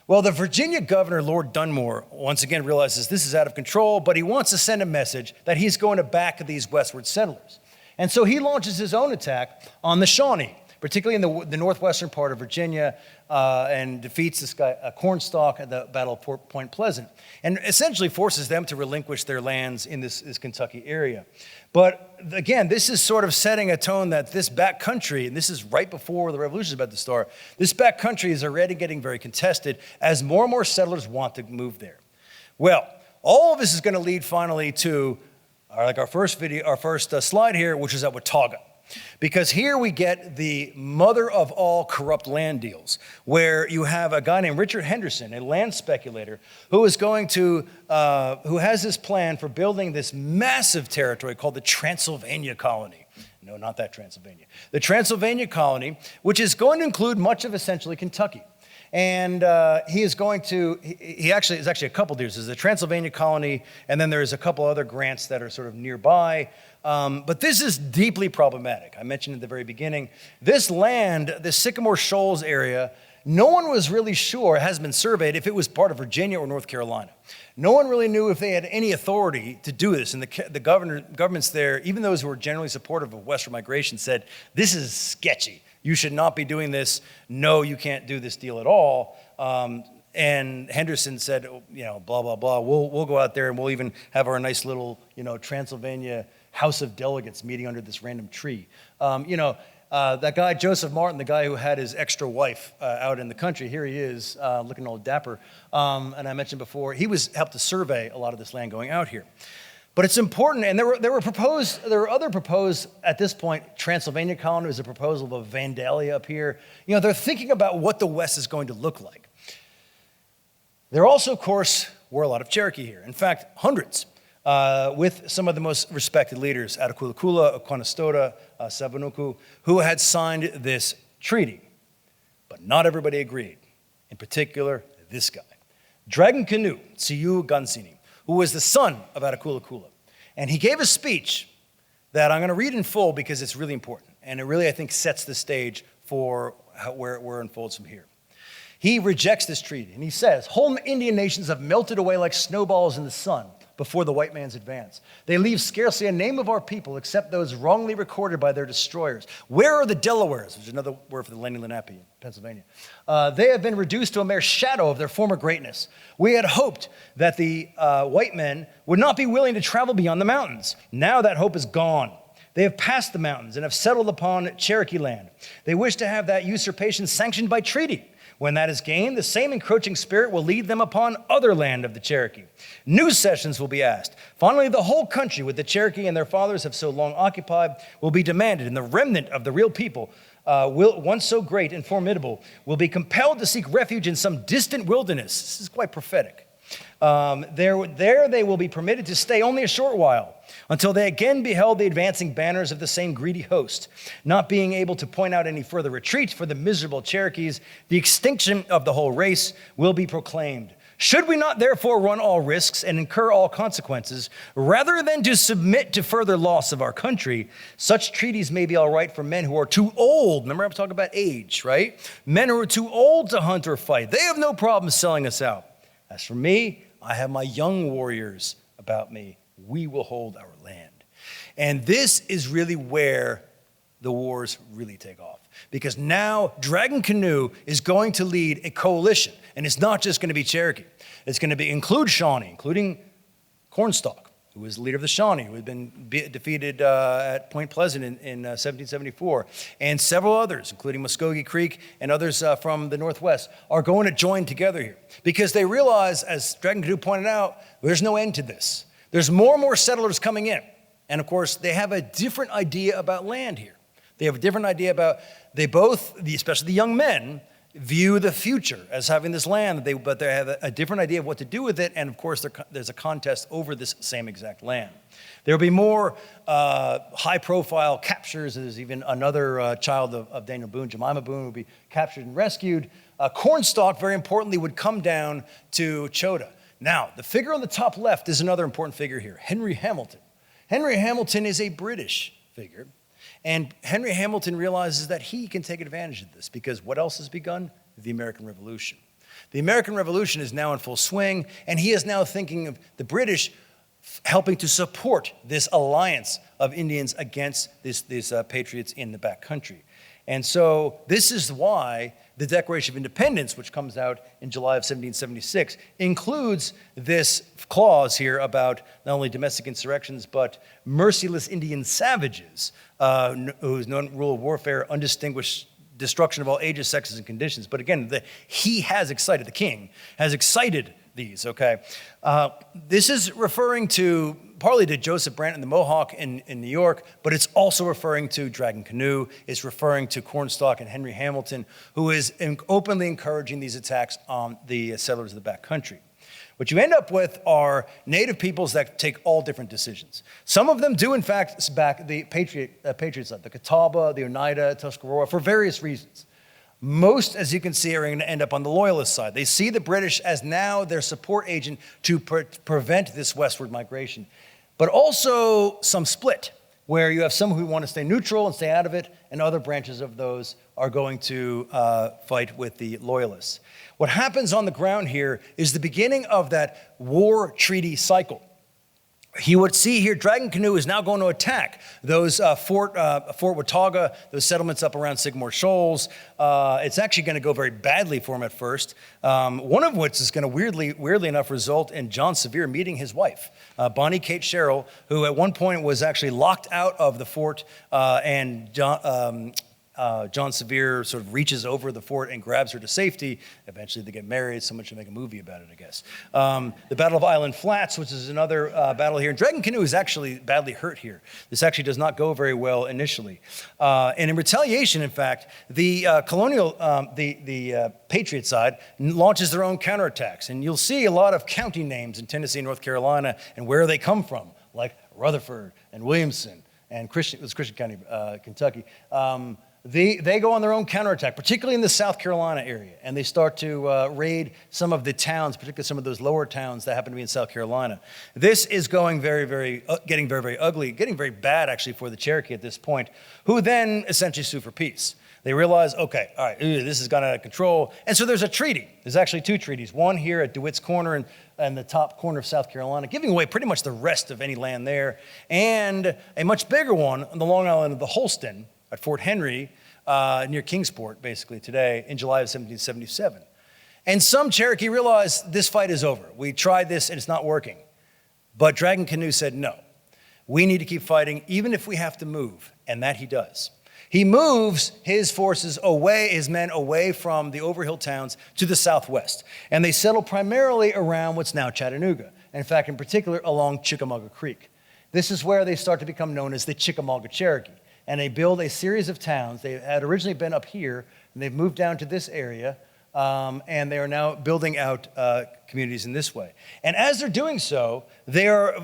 [SPEAKER 2] Well, the Virginia governor, Lord Dunmore, once again realizes this is out of control, but he wants to send a message that he's going to back these westward settlers. And so he launches his own attack on the Shawnee, particularly in the northwestern part of Virginia, and defeats this guy, Cornstalk, at the Battle of Point Pleasant, and essentially forces them to relinquish their lands in this Kentucky area. But again, this is sort of setting a tone that this backcountry, and this is right before the revolution is about to start, this backcountry is already getting very contested as more and more settlers want to move there. Well, all of this is going to lead finally to our first slide here, which is at Watauga. Because here we get the mother of all corrupt land deals, where you have a guy named Richard Henderson, a land speculator, who has this plan for building this massive territory called the Transylvania Colony. No, not that Transylvania. The Transylvania Colony, which is going to include much of essentially Kentucky. And he actually is a couple deals. There's the Transylvania Colony, and then there's a couple other grants that are sort of nearby. But this is deeply problematic. I mentioned at the very beginning, this land, this Sycamore Shoals area, no one was really sure, it has been surveyed, if it was part of Virginia or North Carolina. No one really knew if they had any authority to do this. And the governments there, even those who were generally supportive of Western migration, said, this is sketchy. You should not be doing this. No, you can't do this deal at all. And Henderson said, blah, blah, blah. We'll go out there and we'll even have our nice little, Transylvania House of Delegates meeting under this random tree. That guy, Joseph Martin, the guy who had his extra wife out in the country, here he is, looking all dapper. And I mentioned before, he helped to survey a lot of this land going out here. But it's important, and there were other proposed, at this point, Transylvania colony was a proposal of Vandalia up here. They're thinking about what the West is going to look like. There also, of course, were a lot of Cherokee here. In fact, hundreds, with some of the most respected leaders, Attakullakulla, Oconostota, Sabanuku, who had signed this treaty. But not everybody agreed. In particular, this guy, Dragon Canoe Tsiyu Gansini, who was the son of Attakullakulla. And he gave a speech that I'm going to read in full because it's really important. And it really, I think, sets the stage for where it unfolds from here. He rejects this treaty, and he says, whole Indian nations have melted away like snowballs in the sun before the white man's advance. They leave scarcely a name of our people except those wrongly recorded by their destroyers. Where are the Delawares, which is another word for the Lenni Lenape in Pennsylvania? They have been reduced to a mere shadow of their former greatness. We had hoped that the white men would not be willing to travel beyond the mountains. Now that hope is gone. They have passed the mountains and have settled upon Cherokee land. They wish to have that usurpation sanctioned by treaty. When that is gained, the same encroaching spirit will lead them upon other land of the Cherokee. New cessions will be asked. Finally, the whole country with the Cherokee and their fathers have so long occupied will be demanded, and the remnant of the real people, once so great and formidable, will be compelled to seek refuge in some distant wilderness. This is quite prophetic. There they will be permitted to stay only a short while, until they again beheld the advancing banners of the same greedy host. Not being able to point out any further retreat for the miserable Cherokees, the extinction of the whole race will be proclaimed. Should we not therefore run all risks and incur all consequences, rather than to submit to further loss of our country? Such treaties may be all right for men who are too old. Remember, I'm talking about age, right? Men who are too old to hunt or fight. They have no problem selling us out. As for me, I have my young warriors about me. We will hold our land. And this is really where the wars really take off. Because now Dragon Canoe is going to lead a coalition. And it's not just going to be Cherokee. It's going to include Shawnee, including Cornstalk, who was the leader of the Shawnee, who had been defeated at Point Pleasant in 1774. And several others, including Muskogee Creek and others from the Northwest, are going to join together here. Because they realize, as Dragon Canoe pointed out, there's no end to this. There's more and more settlers coming in. And of course, they have a different idea about land here. They have a different idea about, especially the young men, view the future as having this land, but they have a different idea of what to do with it. And of course, there's a contest over this same exact land. There'll be more high-profile captures. There's even another child of Daniel Boone, Jemima Boone, will be captured and rescued. Cornstalk, very importantly, would come down to Chota. Now, the figure on the top left is another important figure here, Henry Hamilton. Henry Hamilton is a British figure, and Henry Hamilton realizes that he can take advantage of this because what else has begun? The American Revolution. The American Revolution is now in full swing, and he is now thinking of the British helping to support this alliance of Indians against these patriots in the backcountry. And so this is why the Declaration of Independence, which comes out in July of 1776, includes this clause here about not only domestic insurrections, but merciless Indian savages, whose known rule of warfare, undistinguished destruction of all ages, sexes, and conditions. But again, the king has excited these, okay? This is referring to partly to Joseph Brant and the Mohawk in New York, but it's also referring to Dragon Canoe. It's referring to Cornstalk and Henry Hamilton, who is openly encouraging these attacks on the settlers of the backcountry. What you end up with are native peoples that take all different decisions. Some of them do, in fact, back the patriot side, the Catawba, the Oneida, Tuscarora, for various reasons. Most, as you can see, are going to end up on the loyalist side. They see the British as now their support agent to prevent this westward migration. But also some split, where you have some who want to stay neutral and stay out of it, and other branches of those are going to fight with the loyalists. What happens on the ground here is the beginning of that war treaty cycle. he would see here Dragon Canoe is now going to attack those Fort Watauga, those settlements up around Sycamore Shoals. It's actually going to go very badly for him at first, one of which is going to weirdly enough result in John Sevier meeting his wife, Bonnie Kate Sherrill, who at one point was actually locked out of the fort, and John Sevier sort of reaches over the fort and grabs her to safety. Eventually they get married. Someone should make a movie about it, I guess. The Battle of Island Flats, which is another battle here. And Dragon Canoe is actually badly hurt here. This actually does not go very well initially. And in retaliation, in fact, the the Patriot side launches their own counterattacks. And you'll see a lot of county names in Tennessee and North Carolina and where they come from, like Rutherford and Williamson and Christian County, Kentucky. They go on their own counterattack, particularly in the South Carolina area, and they start to raid some of the towns, particularly some of those lower towns that happen to be in South Carolina. This is going getting very ugly, getting very bad actually for the Cherokee at this point, who then essentially sue for peace. They realize, okay, all right, this has gone out of control, and so there's a treaty. There's actually two treaties, one here at DeWitt's Corner and the top corner of South Carolina, giving away pretty much the rest of any land there, and a much bigger one on the Long Island of the Holston, at Fort Henry, near Kingsport, basically, today, in July of 1777. And some Cherokee realized this fight is over. We tried this and it's not working. But Dragon Canoe said, no, we need to keep fighting, even if we have to move. And that he does. He moves his forces away, his men away from the overhill towns to the southwest. And they settle primarily around what's now Chattanooga. And in fact, in particular, along Chickamauga Creek. This is where they start to become known as the Chickamauga Cherokee. And they build a series of towns. They had originally been up here, and they've moved down to this area, and they are now building out communities in this way. And as they're doing so, they are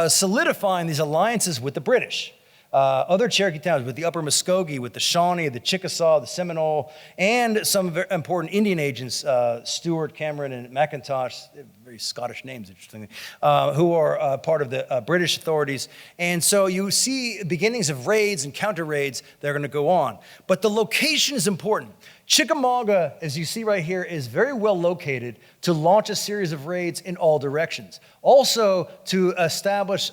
[SPEAKER 2] solidifying these alliances with the British. Other Cherokee towns, with the Upper Muskogee, with the Shawnee, the Chickasaw, the Seminole, and some very important Indian agents, Stewart, Cameron, and McIntosh, very Scottish names, interestingly, who are part of the British authorities. And so you see beginnings of raids and counter raids that are going to go on. But the location is important. Chickamauga, as you see right here, is very well located to launch a series of raids in all directions. Also to establish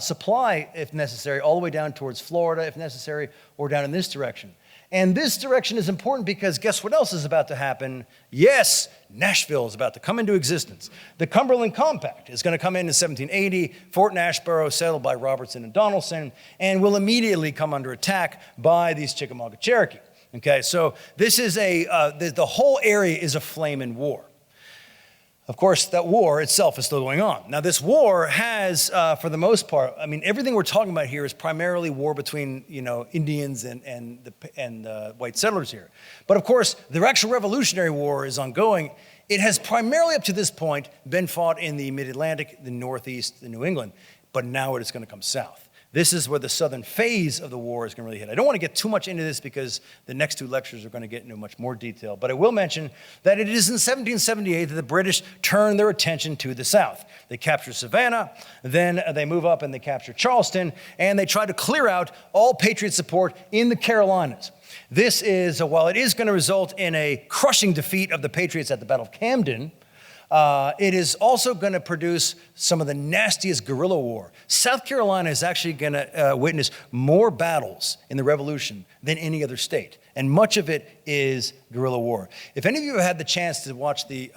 [SPEAKER 2] supply, if necessary, all the way down towards Florida, if necessary, or down in this direction. And this direction is important because guess what else is about to happen? Yes, Nashville is about to come into existence. The Cumberland Compact is going to come in 1780, Fort Nashboro settled by Robertson and Donaldson, and will immediately come under attack by these Chickamauga Cherokee. Okay, so this is the whole area is aflame in war. Of course, that war itself is still going on. Now, this war has, for the most part, I mean, everything we're talking about here is primarily war between, Indians and white settlers here. But of course, the actual Revolutionary War is ongoing. It has primarily, up to this point, been fought in the Mid-Atlantic, the Northeast, the New England, but now it is going to come south. This is where the southern phase of the war is going to really hit. I don't want to get too much into this because the next two lectures are going to get into much more detail, but I will mention that it is in 1778 that the British turn their attention to the south. They capture Savannah, then they move up and they capture Charleston, and they try to clear out all Patriot support in the Carolinas. This is, while it is going to result in a crushing defeat of the Patriots at the Battle of Camden, it is also going to produce some of the nastiest guerrilla war. South Carolina is actually going to witness more battles in the Revolution than any other state. And much of it is guerrilla war. If any of you have had the chance to watch the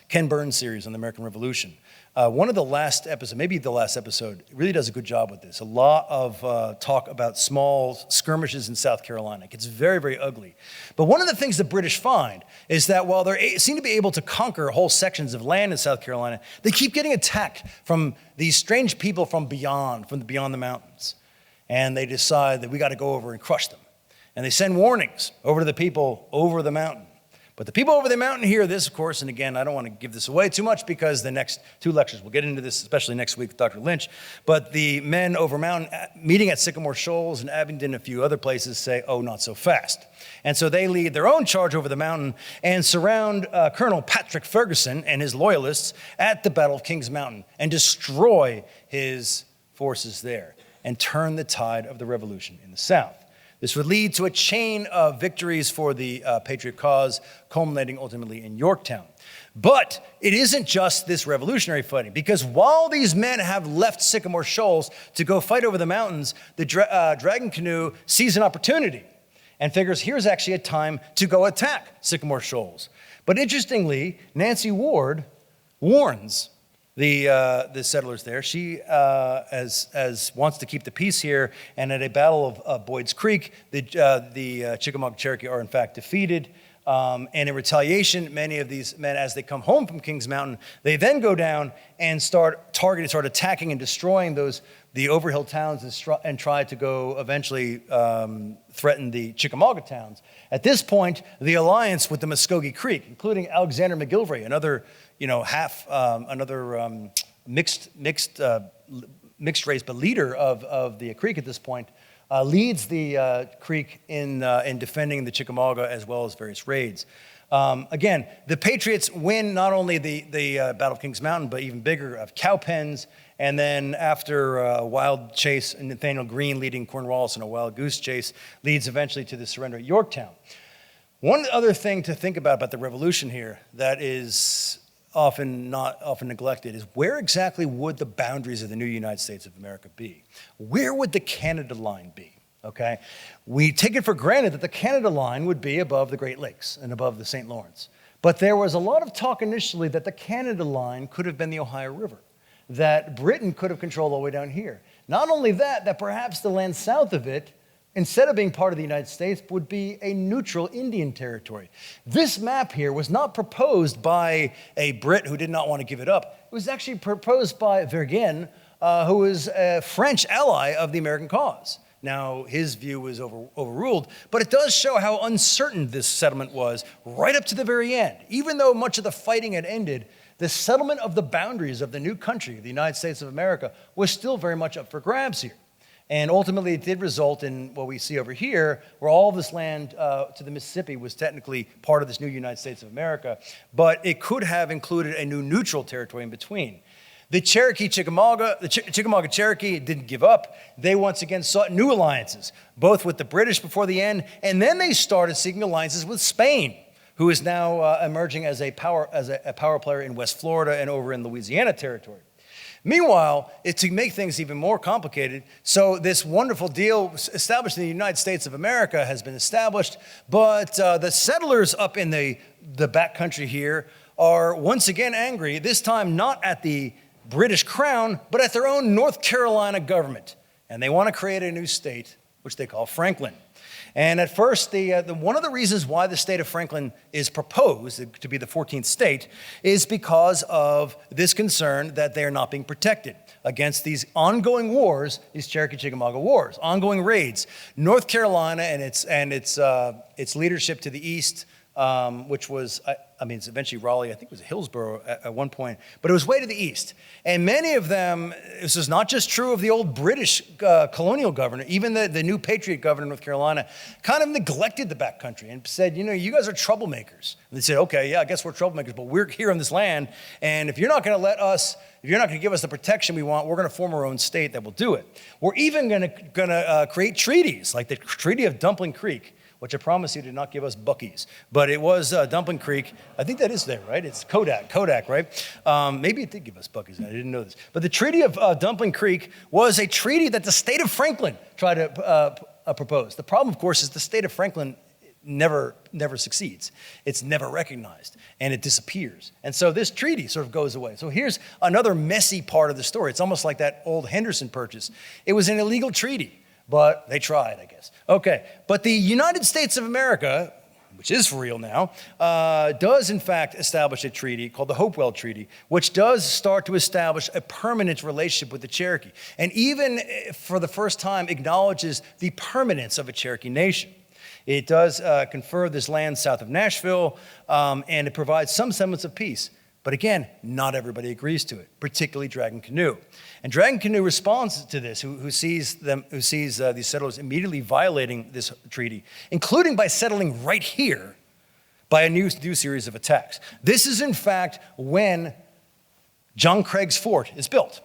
[SPEAKER 2] Ken Burns series on the American Revolution, one of the last episodes, maybe the last episode, really does a good job with this. A lot of talk about small skirmishes in South Carolina. It gets very, very ugly. But one of the things the British find is that while they seem to be able to conquer whole sections of land in South Carolina, they keep getting attacked from these strange people from beyond the mountains. And they decide that we got to go over and crush them. And they send warnings over to the people over the mountain. But the people over the mountain hear this, of course, and again, I don't want to give this away too much because the next two lectures, we'll get into this, especially next week with Dr. Lynch, but the men over mountain meeting at Sycamore Shoals and Abingdon and a few other places say, oh, not so fast. And so they lead their own charge over the mountain and surround Colonel Patrick Ferguson and his loyalists at the Battle of Kings Mountain and destroy his forces there and turn the tide of the revolution in the South. This would lead to a chain of victories for the patriot cause, culminating ultimately in Yorktown. But it isn't just this revolutionary fighting, because while these men have left Sycamore Shoals to go fight over the mountains, the Dragon Canoe sees an opportunity and figures here's actually a time to go attack Sycamore Shoals. But interestingly, Nancy Ward warns the settlers there. She as wants to keep the peace here, and at a battle of Boyd's Creek, the Chickamauga Cherokee are in fact defeated. And in retaliation, many of these men, as they come home from Kings Mountain, they then go down and start attacking and destroying the Overhill towns and try to go eventually threaten the Chickamauga towns. At this point, the alliance with the Muskogee Creek, including Alexander McGillivray, another mixed race, but leader of the Creek at this point, leads the Creek in defending the Chickamauga as well as various raids. Again, the Patriots win not only the Battle of Kings Mountain, but even bigger of Cowpens. And then after a wild chase, Nathaniel Greene leading Cornwallis in a wild goose chase, leads eventually to the surrender at Yorktown. One other thing to think about the revolution here that is often neglected is where exactly would the boundaries of the new United States of America be? Where would the Canada line be? Okay, we take it for granted that the Canada line would be above the Great Lakes and above the St. Lawrence. But there was a lot of talk initially that the Canada line could have been the Ohio River, that Britain could have controlled all the way down here. Not only that perhaps the land south of it, instead of being part of the United States, would be a neutral Indian territory. This map here was not proposed by a Brit who did not want to give it up. It was actually proposed by Vergennes, who was a French ally of the American cause. Now, his view was overruled, but it does show how uncertain this settlement was right up to the very end. Even though much of the fighting had ended, the settlement of the boundaries of the new country, the United States of America, was still very much up for grabs here. And ultimately, it did result in what we see over here, where all this land to the Mississippi was technically part of this new United States of America, but it could have included a new neutral territory in between. The Chickamauga Cherokee didn't give up. They once again sought new alliances, both with the British before the end, and then they started seeking alliances with Spain, who is now emerging as a power player in West Florida and over in Louisiana territory. Meanwhile, to make things even more complicated, so this wonderful deal established in the United States of America has been established, but the settlers up in the backcountry here are once again angry, this time not at the British Crown, but at their own North Carolina government. And they want to create a new state, which they call Franklin. And at first, one of the reasons why the state of Franklin is proposed to be the 14th state is because of this concern that they are not being protected against these ongoing wars, these Cherokee-Chickamauga wars, ongoing raids. North Carolina and its leadership to the east, which was, it's eventually Raleigh, I think it was Hillsborough at one point, but it was way to the east. And many of them, this is not just true of the old British colonial governor, even the new patriot governor of North Carolina kind of neglected the backcountry and said, you guys are troublemakers. And they said, okay, yeah, I guess we're troublemakers, but we're here on this land, and if you're not going to give us the protection we want, we're going to form our own state that will do it. We're even going to create treaties, like the Treaty of Dumpling Creek, which I promise you did not give us Buc-ee's. But it was Dumpling Creek. I think that is there, right? It's Kodak, right? Maybe it did give us Buc-ee's. I didn't know this. But the Treaty of Dumpling Creek was a treaty that the state of Franklin tried to propose. The problem, of course, is the state of Franklin never succeeds. It's never recognized, and it disappears. And so this treaty sort of goes away. So here's another messy part of the story. It's almost like that old Henderson Purchase. It was an illegal treaty, but they tried, I guess. Okay, but the United States of America, which is for real now, does in fact establish a treaty called the Hopewell Treaty, which does start to establish a permanent relationship with the Cherokee, and even for the first time acknowledges the permanence of a Cherokee nation. It does confer this land south of Nashville, and it provides some semblance of peace. But again, not everybody agrees to it, particularly Dragon Canoe. And Dragon Canoe responds to this, who sees these settlers immediately violating this treaty, including by settling right here by a new series of attacks. This is, in fact, when John Craig's Fort is built.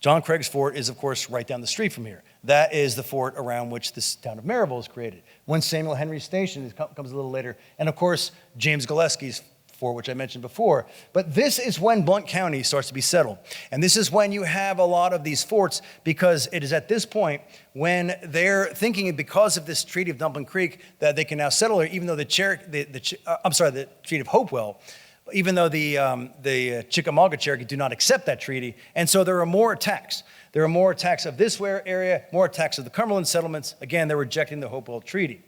[SPEAKER 2] John Craig's fort is, of course, right down the street from here. That is the fort around which this town of Maryville is created. When Samuel Henry Station comes a little later, and of course, James Gillespie's fort, which I mentioned before. But this is when Blount County starts to be settled. And this is when you have a lot of these forts, because it is at this point when they're thinking, because of this Treaty of Dumpling Creek, that they can now settle there, even though the Treaty of Hopewell, even though the Chickamauga Cherokee do not accept that treaty. And so there are more attacks. There are more attacks of this area, more attacks of the Cumberland settlements. Again, they're rejecting the Hopewell Treaty.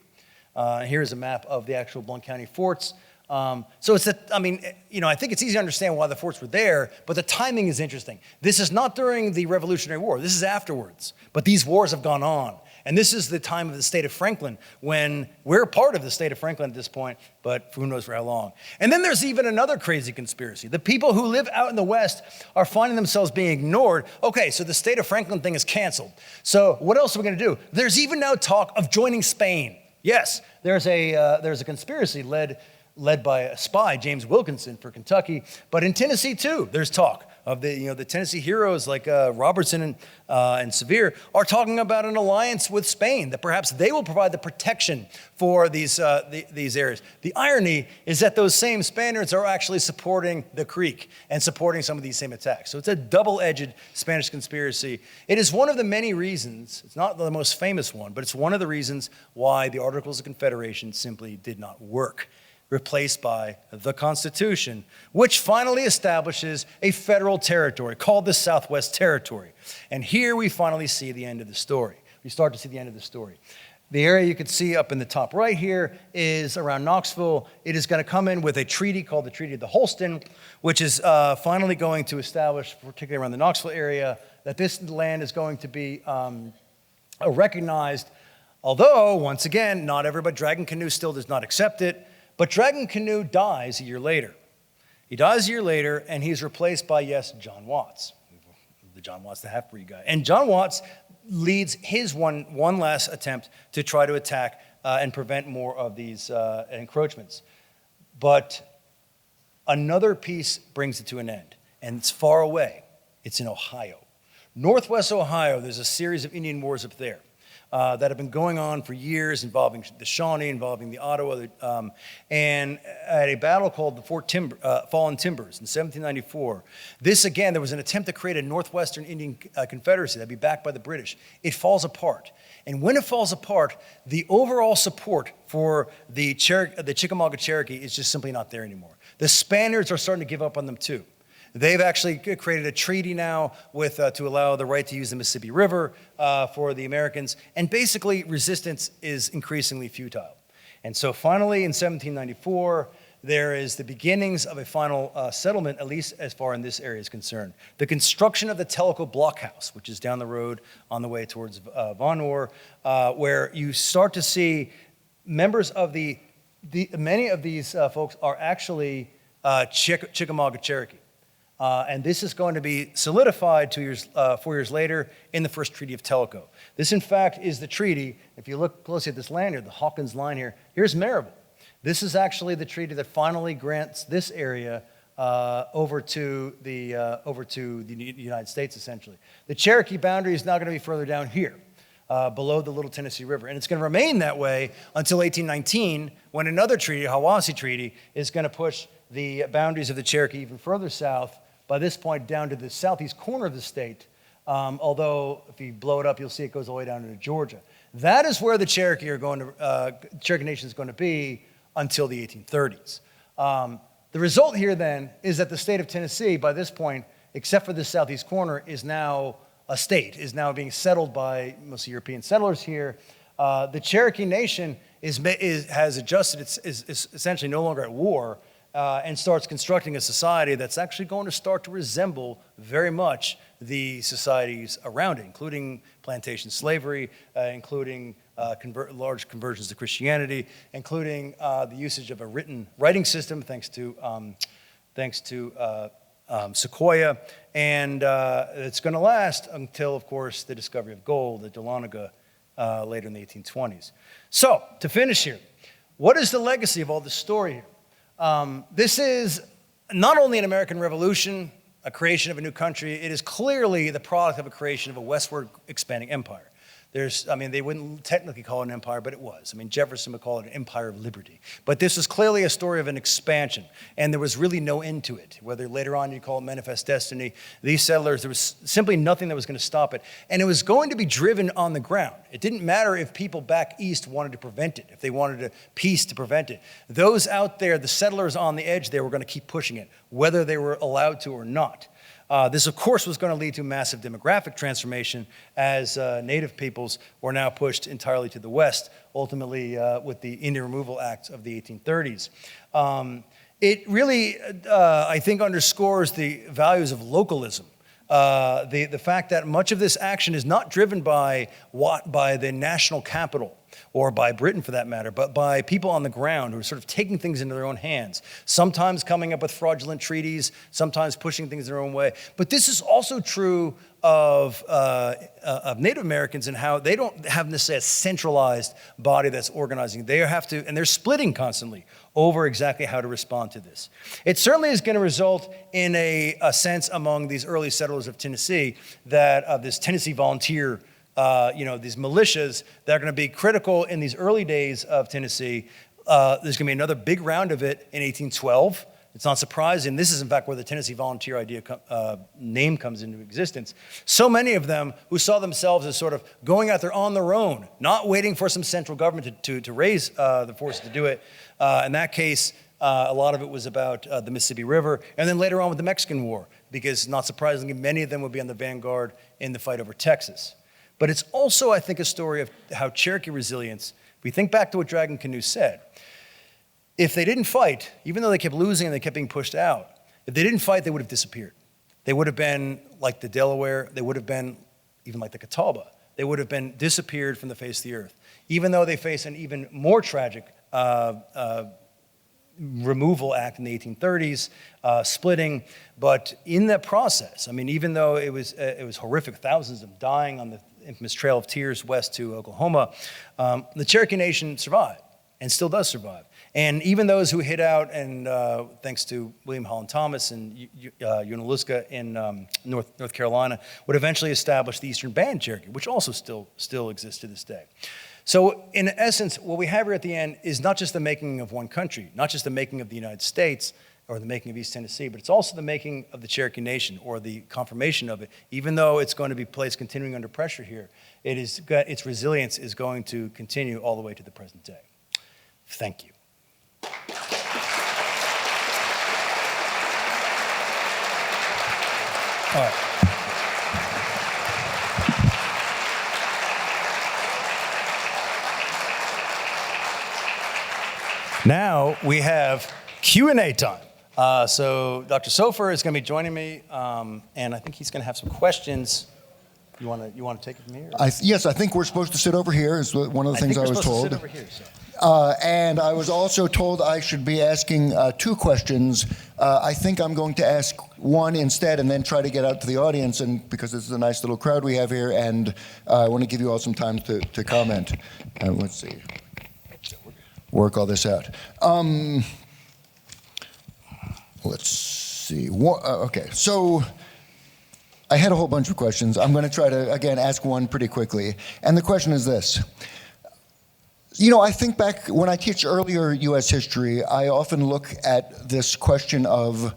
[SPEAKER 2] Here's a map of the actual Blount County forts. So it's that, I mean, I think it's easy to understand why the forts were there, but the timing is interesting. This is not during the Revolutionary War. This is afterwards. But these wars have gone on. And this is the time of the state of Franklin, when we're part of the state of Franklin at this point, but who knows for how long. And then there's even another crazy conspiracy. The people who live out in the West are finding themselves being ignored. Okay, so the state of Franklin thing is canceled. So what else are we going to do? There's even now talk of joining Spain. Yes, there's a conspiracy led by a spy, James Wilkinson, for Kentucky. But in Tennessee, too, there's talk of the Tennessee heroes like Robertson and Sevier are talking about an alliance with Spain, that perhaps they will provide the protection for these areas. The irony is that those same Spaniards are actually supporting the Creek and supporting some of these same attacks. So it's a double-edged Spanish conspiracy. It is one of the many reasons, it's not the most famous one, but it's one of the reasons why the Articles of Confederation simply did not work, replaced by the Constitution, which finally establishes a federal territory called the Southwest Territory. And here we finally see the end of the story. We start to see the end of the story. The area you can see up in the top right here is around Knoxville. It is going to come in with a treaty called the Treaty of the Holston, which is finally going to establish, particularly around the Knoxville area, that this land is going to be recognized. Although, once again, not everybody, Dragon Canoe still does not accept it. But Dragon Canoe dies a year later. He dies a year later, and he's replaced by, yes, John Watts, the John Watts, the half-breed guy. And John Watts leads his one last attempt to try to attack and prevent more of these encroachments. But another piece brings it to an end, and it's far away. It's in Ohio. Northwest Ohio, there's a series of Indian wars up there that have been going on for years, involving the Shawnee, involving the Ottawa, and at a battle called the Fallen Timbers in 1794. This, again, there was an attempt to create a Northwestern Indian Confederacy that'd be backed by the British. It falls apart. And when it falls apart, the overall support for the Chickamauga Cherokee is just simply not there anymore. The Spaniards are starting to give up on them too. They've actually created a treaty now to allow the right to use the Mississippi River for the Americans, and basically resistance is increasingly futile. And so finally in 1794, there is the beginnings of a final settlement, at least as far as this area is concerned. The construction of the Tellico Blockhouse, which is down the road on the way towards Von Orr, where you start to see members of many of these folks are actually Chickamauga Cherokee. And this is going to be solidified 4 years later in the first Treaty of Tellico. This, in fact, is the treaty. If you look closely at this land here, the Hawkins line here, here's Maryville. This is actually the treaty that finally grants this area over to the United States, essentially. The Cherokee boundary is now going to be further down here, below the Little Tennessee River. And it's going to remain that way until 1819, when another treaty, the Hiwassee Treaty, is going to push the boundaries of the Cherokee even further south, by this point down to the southeast corner of the state, although if you blow it up, you'll see it goes all the way down into Georgia. That is where the Cherokee Nation is going to be until the 1830s. The result here then is that the state of Tennessee, by this point, except for the southeast corner, is now a state, is now being settled by mostly European settlers here. The Cherokee Nation has adjusted, is essentially no longer at war, and starts constructing a society that's actually going to start to resemble very much the societies around it, including plantation slavery, including large conversions to Christianity, including the usage of a writing system thanks to Sequoia, and it's going to last until, of course, the discovery of gold at Dahlonega later in the 1820s. So, to finish here, what is the legacy of all this story here? This is not only an American Revolution, a creation of a new country, it is clearly the product of a creation of a westward expanding empire. They wouldn't technically call it an empire, but it was. Jefferson would call it an empire of liberty. But this was clearly a story of an expansion, and there was really no end to it. Whether later on you call it manifest destiny, these settlers, there was simply nothing that was going to stop it. And it was going to be driven on the ground. It didn't matter if people back east wanted to prevent it, if they wanted peace to prevent it. Those out there, the settlers on the edge, they were going to keep pushing it, whether they were allowed to or not. This, of course, was going to lead to massive demographic transformation as native peoples were now pushed entirely to the west, ultimately with the Indian Removal Act of the 1830s. It really, I think, underscores the values of localism. The fact that much of this action is not driven by the national capital, or by Britain for that matter, but by people on the ground who are sort of taking things into their own hands, sometimes coming up with fraudulent treaties, sometimes pushing things their own way. But this is also true of Native Americans and how they don't have necessarily a centralized body that's organizing. They have to, and they're splitting constantly over exactly how to respond to this. It certainly is going to result in a sense among these early settlers of Tennessee that this Tennessee volunteer these militias that are going to be critical in these early days of Tennessee. There's going to be another big round of it in 1812. It's not surprising. This is, in fact, where the Tennessee Volunteer name comes into existence. So many of them who saw themselves as sort of going out there on their own, not waiting for some central government to raise the forces to do it. In that case, a lot of it was about the Mississippi River, and then later on with the Mexican War, because not surprisingly, many of them would be on the vanguard in the fight over Texas. But it's also, I think, a story of how Cherokee resilience, if we think back to what Dragon Canoe said, if they didn't fight, even though they kept losing and they kept being pushed out, if they didn't fight, they would have disappeared. They would have been like the Delaware, they would have been even like the Catawba. They would have been disappeared from the face of the earth, even though they face an even more tragic removal act in the 1830s, splitting. But in that process, even though it was horrific, thousands of them dying on the infamous Trail of Tears west to Oklahoma, the Cherokee Nation survived and still does survive. And even those who hid out, and thanks to William Holland Thomas and Unalaska in North Carolina, would eventually establish the Eastern Band Cherokee, which also still exists to this day. So in essence, what we have here at the end is not just the making of one country, not just the making of the United States or the making of East Tennessee, but it's also the making of the Cherokee Nation, or the confirmation of it. Even though it's going to be placed continuing under pressure here, its resilience is going to continue all the way to the present day. Thank you. All right. Now we have Q&A time. So Dr. Sofer is going to be joining me, and I think he's going to have some questions. You want to take it from here?
[SPEAKER 3] Yes, I think we're supposed to sit over here, is one of the things I was told.
[SPEAKER 2] To sit over here, so.
[SPEAKER 3] And I was also told I should be asking two questions. I think I'm going to ask one instead and then try to get out to the audience, and because this is a nice little crowd we have here, and I want to give you all some time to comment. Let's see. Work all this out. Let's see. Okay, so I had a whole bunch of questions. I'm going to try to, again, ask one pretty quickly. And the question is this. I think back when I teach earlier U.S. history, I often look at this question of,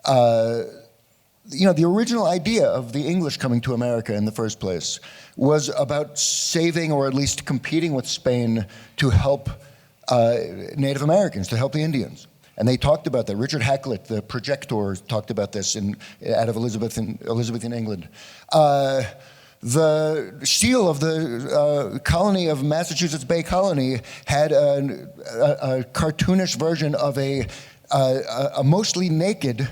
[SPEAKER 3] the original idea of the English coming to America in the first place was about saving, or at least competing with Spain to help Native Americans, to help the Indians. And they talked about that. Richard Hakluyt, the projector, talked about this out of Elizabethan England. The seal of the colony of Massachusetts Bay Colony had a cartoonish version of a mostly naked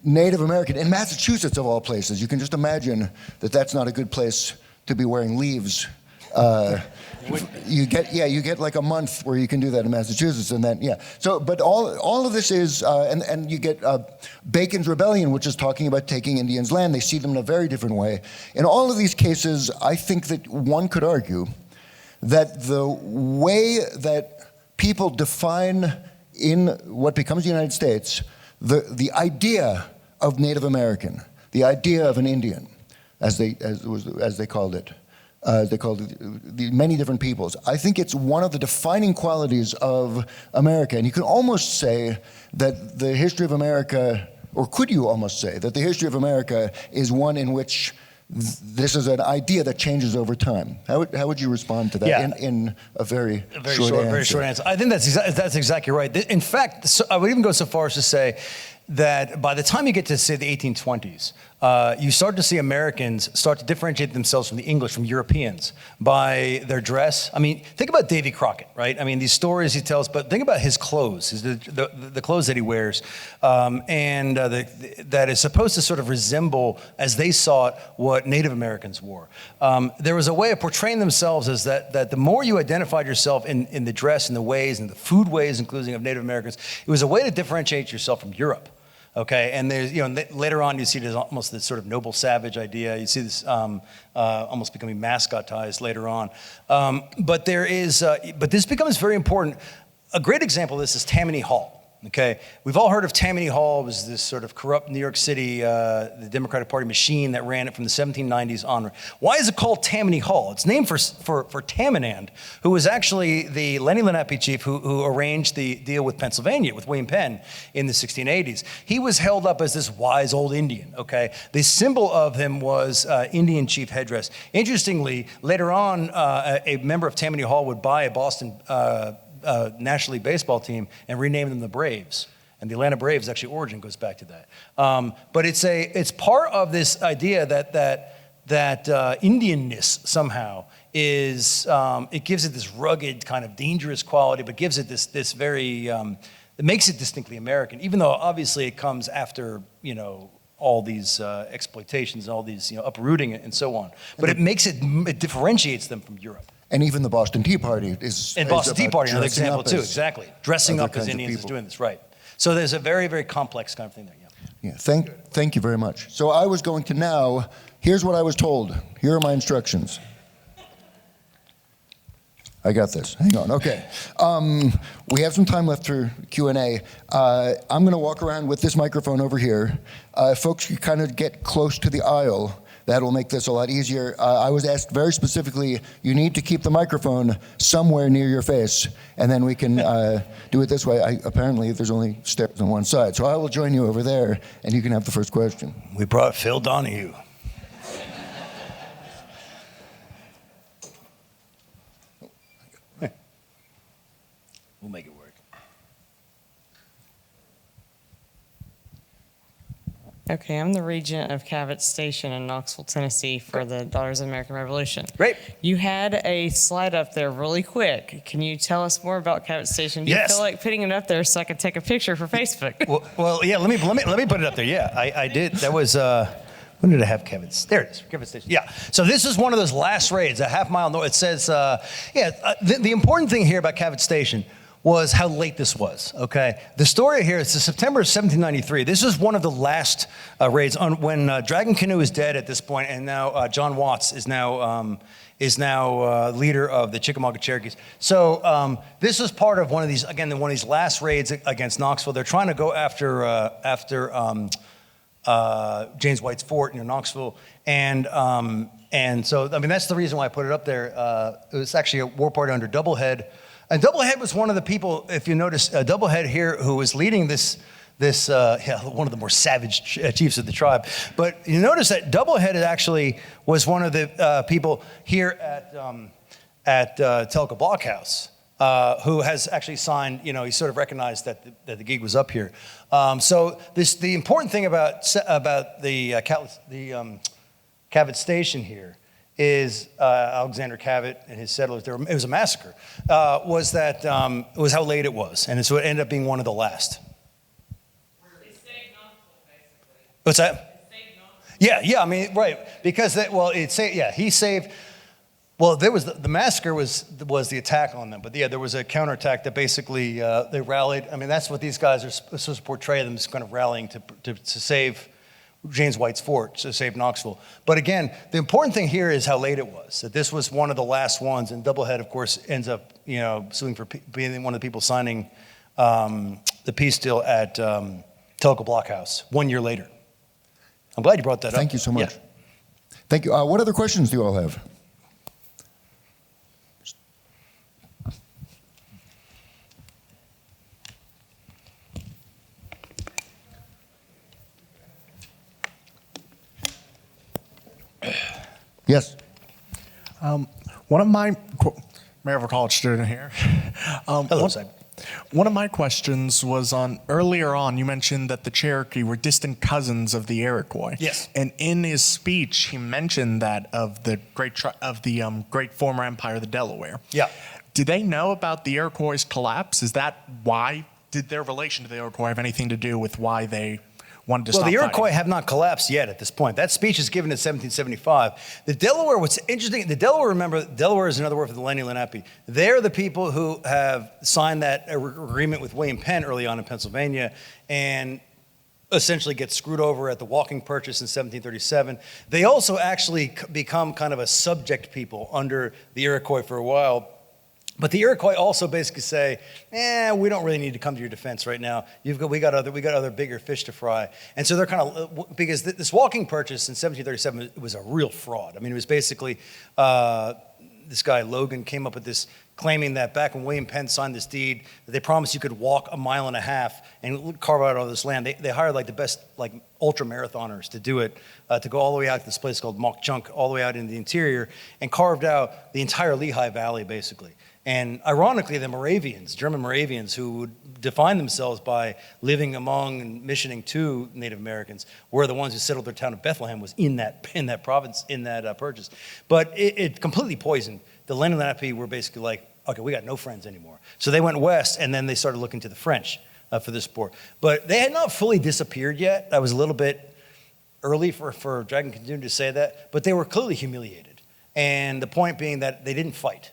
[SPEAKER 3] Native American in Massachusetts, of all places. You can just imagine that that's not a good place to be wearing leaves. You get like a month where you can do that in Massachusetts, and then So, but all of this is, and you get Bacon's Rebellion, which is talking about taking Indians' land. They see them in a very different way. In all of these cases, I think that one could argue that the way that people define in what becomes the United States the idea of Native American, the idea of an Indian, as they called it. They called it the many different peoples. I think it's one of the defining qualities of America. And you can almost say that the history of America, or could you almost say that the history of America is one in which this is an idea that changes over time? How would you respond to that in a very short answer?
[SPEAKER 2] Very short answer. I think that's exactly right. In fact, I would even go so far as to say that by the time you get to, say, the 1820s, you start to see Americans start to differentiate themselves from the English, from Europeans, by their dress. I mean, think about Davy Crockett, right? I mean, these stories he tells, but think about his clothes, the clothes that he wears, that is supposed to sort of resemble, as they saw it, what Native Americans wore. There was a way of portraying themselves as that the more you identified yourself in the dress and the ways and the food ways, including of Native Americans, it was a way to differentiate yourself from Europe. Okay, and there's, later on you see there's almost this sort of noble savage idea. You see this almost becoming mascotized later on. But this becomes very important. A great example of this is Tammany Hall. Okay, we've all heard of Tammany Hall. It was this sort of corrupt New York City, the Democratic Party machine that ran it from the 1790s onward. Why is it called Tammany Hall? It's named for Tammany, who was actually the Lenni Lenape chief who arranged the deal with Pennsylvania, with William Penn in the 1680s. He was held up as this wise old Indian, okay? The symbol of him was Indian chief headdress. Interestingly, later on, a member of Tammany Hall would buy a Boston National League baseball team and rename them the Braves. And the Atlanta Braves actually origin goes back to that. But it's part of this idea that Indianness somehow is, it gives it this rugged kind of dangerous quality, but gives it this very, it makes it distinctly American, even though obviously it comes after, all these exploitations, all these, uprooting it and so on. But it differentiates them from Europe.
[SPEAKER 3] And even the Boston Tea Party is.
[SPEAKER 2] And Boston Tea Party, another example too, exactly. Dressing up as Indians is doing this, right. So there's a very, very complex kind of thing there,
[SPEAKER 3] yeah. Thank you very much. So I was going to now, here's what I was told. Here are my instructions. I got this, hang on, okay. We have some time left for Q&A. I'm gonna walk around with this microphone over here. Folks, you kind of get close to the aisle. That will make this a lot easier. I was asked very specifically, you need to keep the microphone somewhere near your face, and then we can do it this way. Apparently, there's only stairs on one side, so I will join you over there, and you can have the first question.
[SPEAKER 2] We brought Phil Donahue. We'll make it work.
[SPEAKER 4] Okay, I'm the regent of Cabot Station in Knoxville, Tennessee for the Daughters of the American Revolution.
[SPEAKER 2] Great.
[SPEAKER 4] You had a slide up there really quick. Can you tell us more about Cabot Station? Do you feel like putting it up there so I can take a picture for Facebook?
[SPEAKER 2] Well, yeah, let me put it up there. Yeah, I did. That was, when did I have Cabot? There it is, Cabot Station. Yeah, so this is one of those last raids, a half mile north. It says, the important thing here about Cabot Station was how late this was, okay? The story here is September of 1793. This is one of the last raids when Dragon Canoe is dead at this point, and now John Watts is now leader of the Chickamauga Cherokees. So this was part of one of these last raids against Knoxville. They're trying to go after James White's fort near Knoxville, and so I mean that's the reason why I put it up there. It was actually a war party under Doublehead. And Doublehead was one of the people, if you notice, Doublehead here, who was leading this one of the more savage chiefs of the tribe. But you notice that Doublehead actually was one of the people here at Telka Blockhouse, who has actually signed, he sort of recognized that the gig was up here. So the important thing about the Cabot Station here is Alexander Cabot and his settlers. It was a massacre. Was how late it was, and so it ended up being one of the last.
[SPEAKER 4] It saved Knoxville, basically.
[SPEAKER 2] What's that?
[SPEAKER 4] It saved Knoxville.
[SPEAKER 2] Yeah. I mean, right, because he saved. Well, there was the massacre was the attack on them, but there was a counterattack that basically they rallied. I mean, that's what these guys are supposed to portray them as kind of rallying to save James White's fort, to save Knoxville. But again, the important thing here is how late it was, that this was one of the last ones, and Doublehead, of course, ends up, suing for being one of the people signing the peace deal at Telka Blockhouse 1 year later. I'm glad you brought that up.
[SPEAKER 3] Thank you so much.
[SPEAKER 2] Yeah.
[SPEAKER 3] Thank you. What other questions do you all have? Yes.
[SPEAKER 5] One of my Maryville College student here.
[SPEAKER 2] Hello, Simon.
[SPEAKER 5] One of my questions was earlier on. You mentioned that the Cherokee were distant cousins of the Iroquois.
[SPEAKER 2] Yes.
[SPEAKER 5] And in his speech, he mentioned that of the great former empire, the Delaware.
[SPEAKER 2] Yeah.
[SPEAKER 5] Did they know about the Iroquois' collapse? Is that why? Did their relation to the Iroquois have anything to do with why they wanted to stop
[SPEAKER 2] Well, the Iroquois
[SPEAKER 5] fighting?
[SPEAKER 2] have not collapsed yet at this point. That speech is given in 1775. The Delaware, what's interesting, the Delaware, remember, Delaware is another word for the Lenni Lenape. They're the people who have signed that agreement with William Penn early on in Pennsylvania and essentially get screwed over at the Walking Purchase in 1737. They also actually become kind of a subject people under the Iroquois for a while. But the Iroquois also basically say, we don't really need to come to your defense right now. We got other bigger fish to fry. And so they're kind of, because this Walking Purchase in 1737 was a real fraud. I mean, it was basically, this guy Logan came up with this, claiming that back when William Penn signed this deed, that they promised you could walk 1.5 miles and carve out all this land. They hired like the best ultra marathoners to do it, to go all the way out to this place called Mock Chunk, all the way out into the interior, and carved out the entire Lehigh Valley, basically. And ironically, the Moravians, German Moravians, who would define themselves by living among and missioning to Native Americans, were the ones who settled their town of Bethlehem, was in that province, in that purchase. But it completely poisoned. The Lenni Lenape were basically like, okay, we got no friends anymore. So they went west, and then they started looking to the French for this sport. But they had not fully disappeared yet. That was a little bit early for Dragon Continue to say that, but they were clearly humiliated. And the point being that they didn't fight.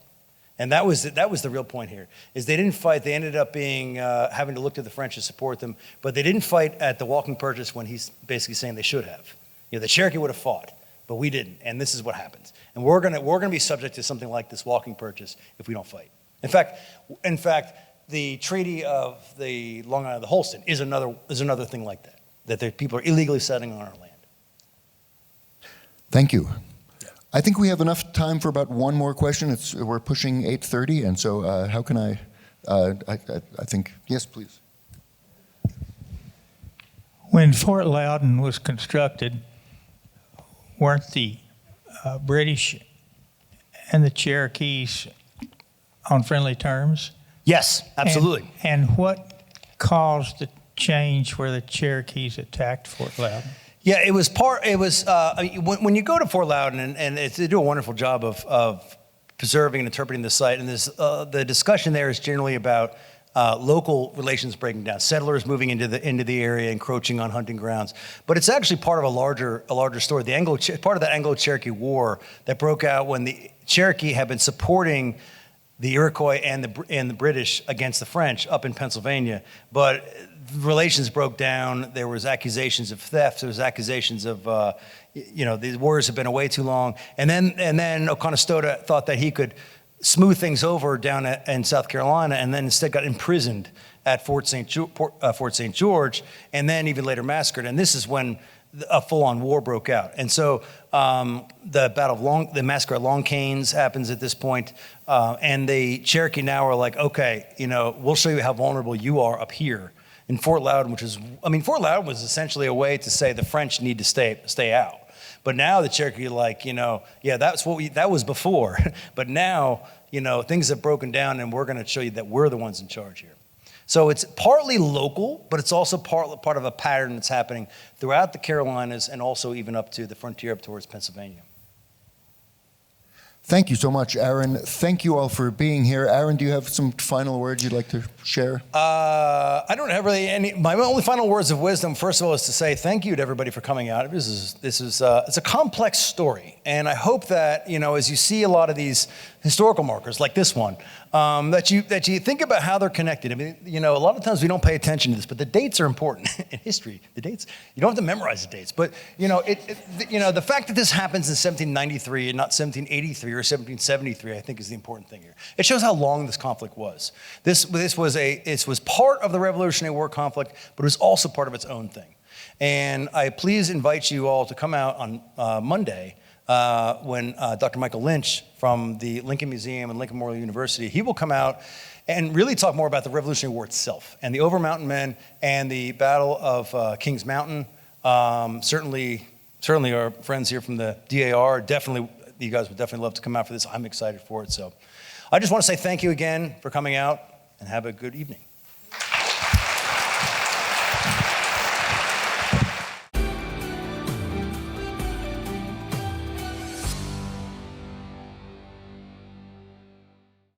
[SPEAKER 2] And that was the real point here, is they didn't fight. They ended up being having to look to the French to support them, but they didn't fight at the Walking Purchase when he's basically saying they should have. The Cherokee would have fought, but we didn't, and this is what happens. And we're gonna be subject to something like this Walking Purchase if we don't fight. In fact, the Treaty of the Long Island of the Holston is another thing like that the people are illegally settling on our land.
[SPEAKER 3] Thank you. I think we have enough time for about one more question. We're pushing 8:30, and so how can I think, yes, please.
[SPEAKER 6] When Fort Loudon was constructed, weren't the British and the Cherokees on friendly terms?
[SPEAKER 2] Yes, absolutely.
[SPEAKER 6] And what caused the change where the Cherokees attacked Fort Loudon?
[SPEAKER 2] Yeah, when you go to Fort Loudon, and they do a wonderful job of preserving and interpreting the site, and the discussion there is generally about local relations breaking down, settlers moving into the area, encroaching on hunting grounds. But it's actually part of a larger story. Part of that Anglo-Cherokee War that broke out when the Cherokee had been supporting the Iroquois and the British against the French up in Pennsylvania, but relations broke down. There was accusations of theft. There was accusations of, these wars have been away too long. And then Oconostota thought that he could smooth things over down in South Carolina, and then instead got imprisoned at Fort St. George, and then even later massacred. And this is when a full-on war broke out. And so the massacre at Long Canes happens at this point, and the Cherokee now are like, okay, we'll show you how vulnerable you are up here in Fort Loudon, Fort Loudon was essentially a way to say the French need to stay out. But now the Cherokee are like, that was before, but now, things have broken down, and we're going to show you that we're the ones in charge here. So it's partly local, but it's also part of a pattern that's happening throughout the Carolinas and also even up to the frontier up towards Pennsylvania.
[SPEAKER 3] Thank you so much, Aaron. Thank you all for being here. Aaron, do you have some final words you'd like to share?
[SPEAKER 2] I don't have really any. My only final words of wisdom, first of all, is to say thank you to everybody for coming out. It's a complex story, and I hope that as you see a lot of these historical markers like this one, that you think about how they're connected. A lot of times we don't pay attention to this, but the dates are important in history. The dates, you don't have to memorize the dates, but the fact that this happens in 1793 and not 1783 or 1773, I think is the important thing here. It shows how long this conflict was. This was part of the Revolutionary War conflict, but it was also part of its own thing. And I please invite you all to come out on Monday when Dr. Michael Lynch from the Lincoln Museum and Lincoln Memorial University, he will come out and really talk more about the Revolutionary War itself and the Over Mountain Men and the Battle of Kings Mountain. Certainly our friends here from the DAR, definitely, you guys would definitely love to come out for this. I'm excited for it. So I just want to say thank you again for coming out and have a good evening.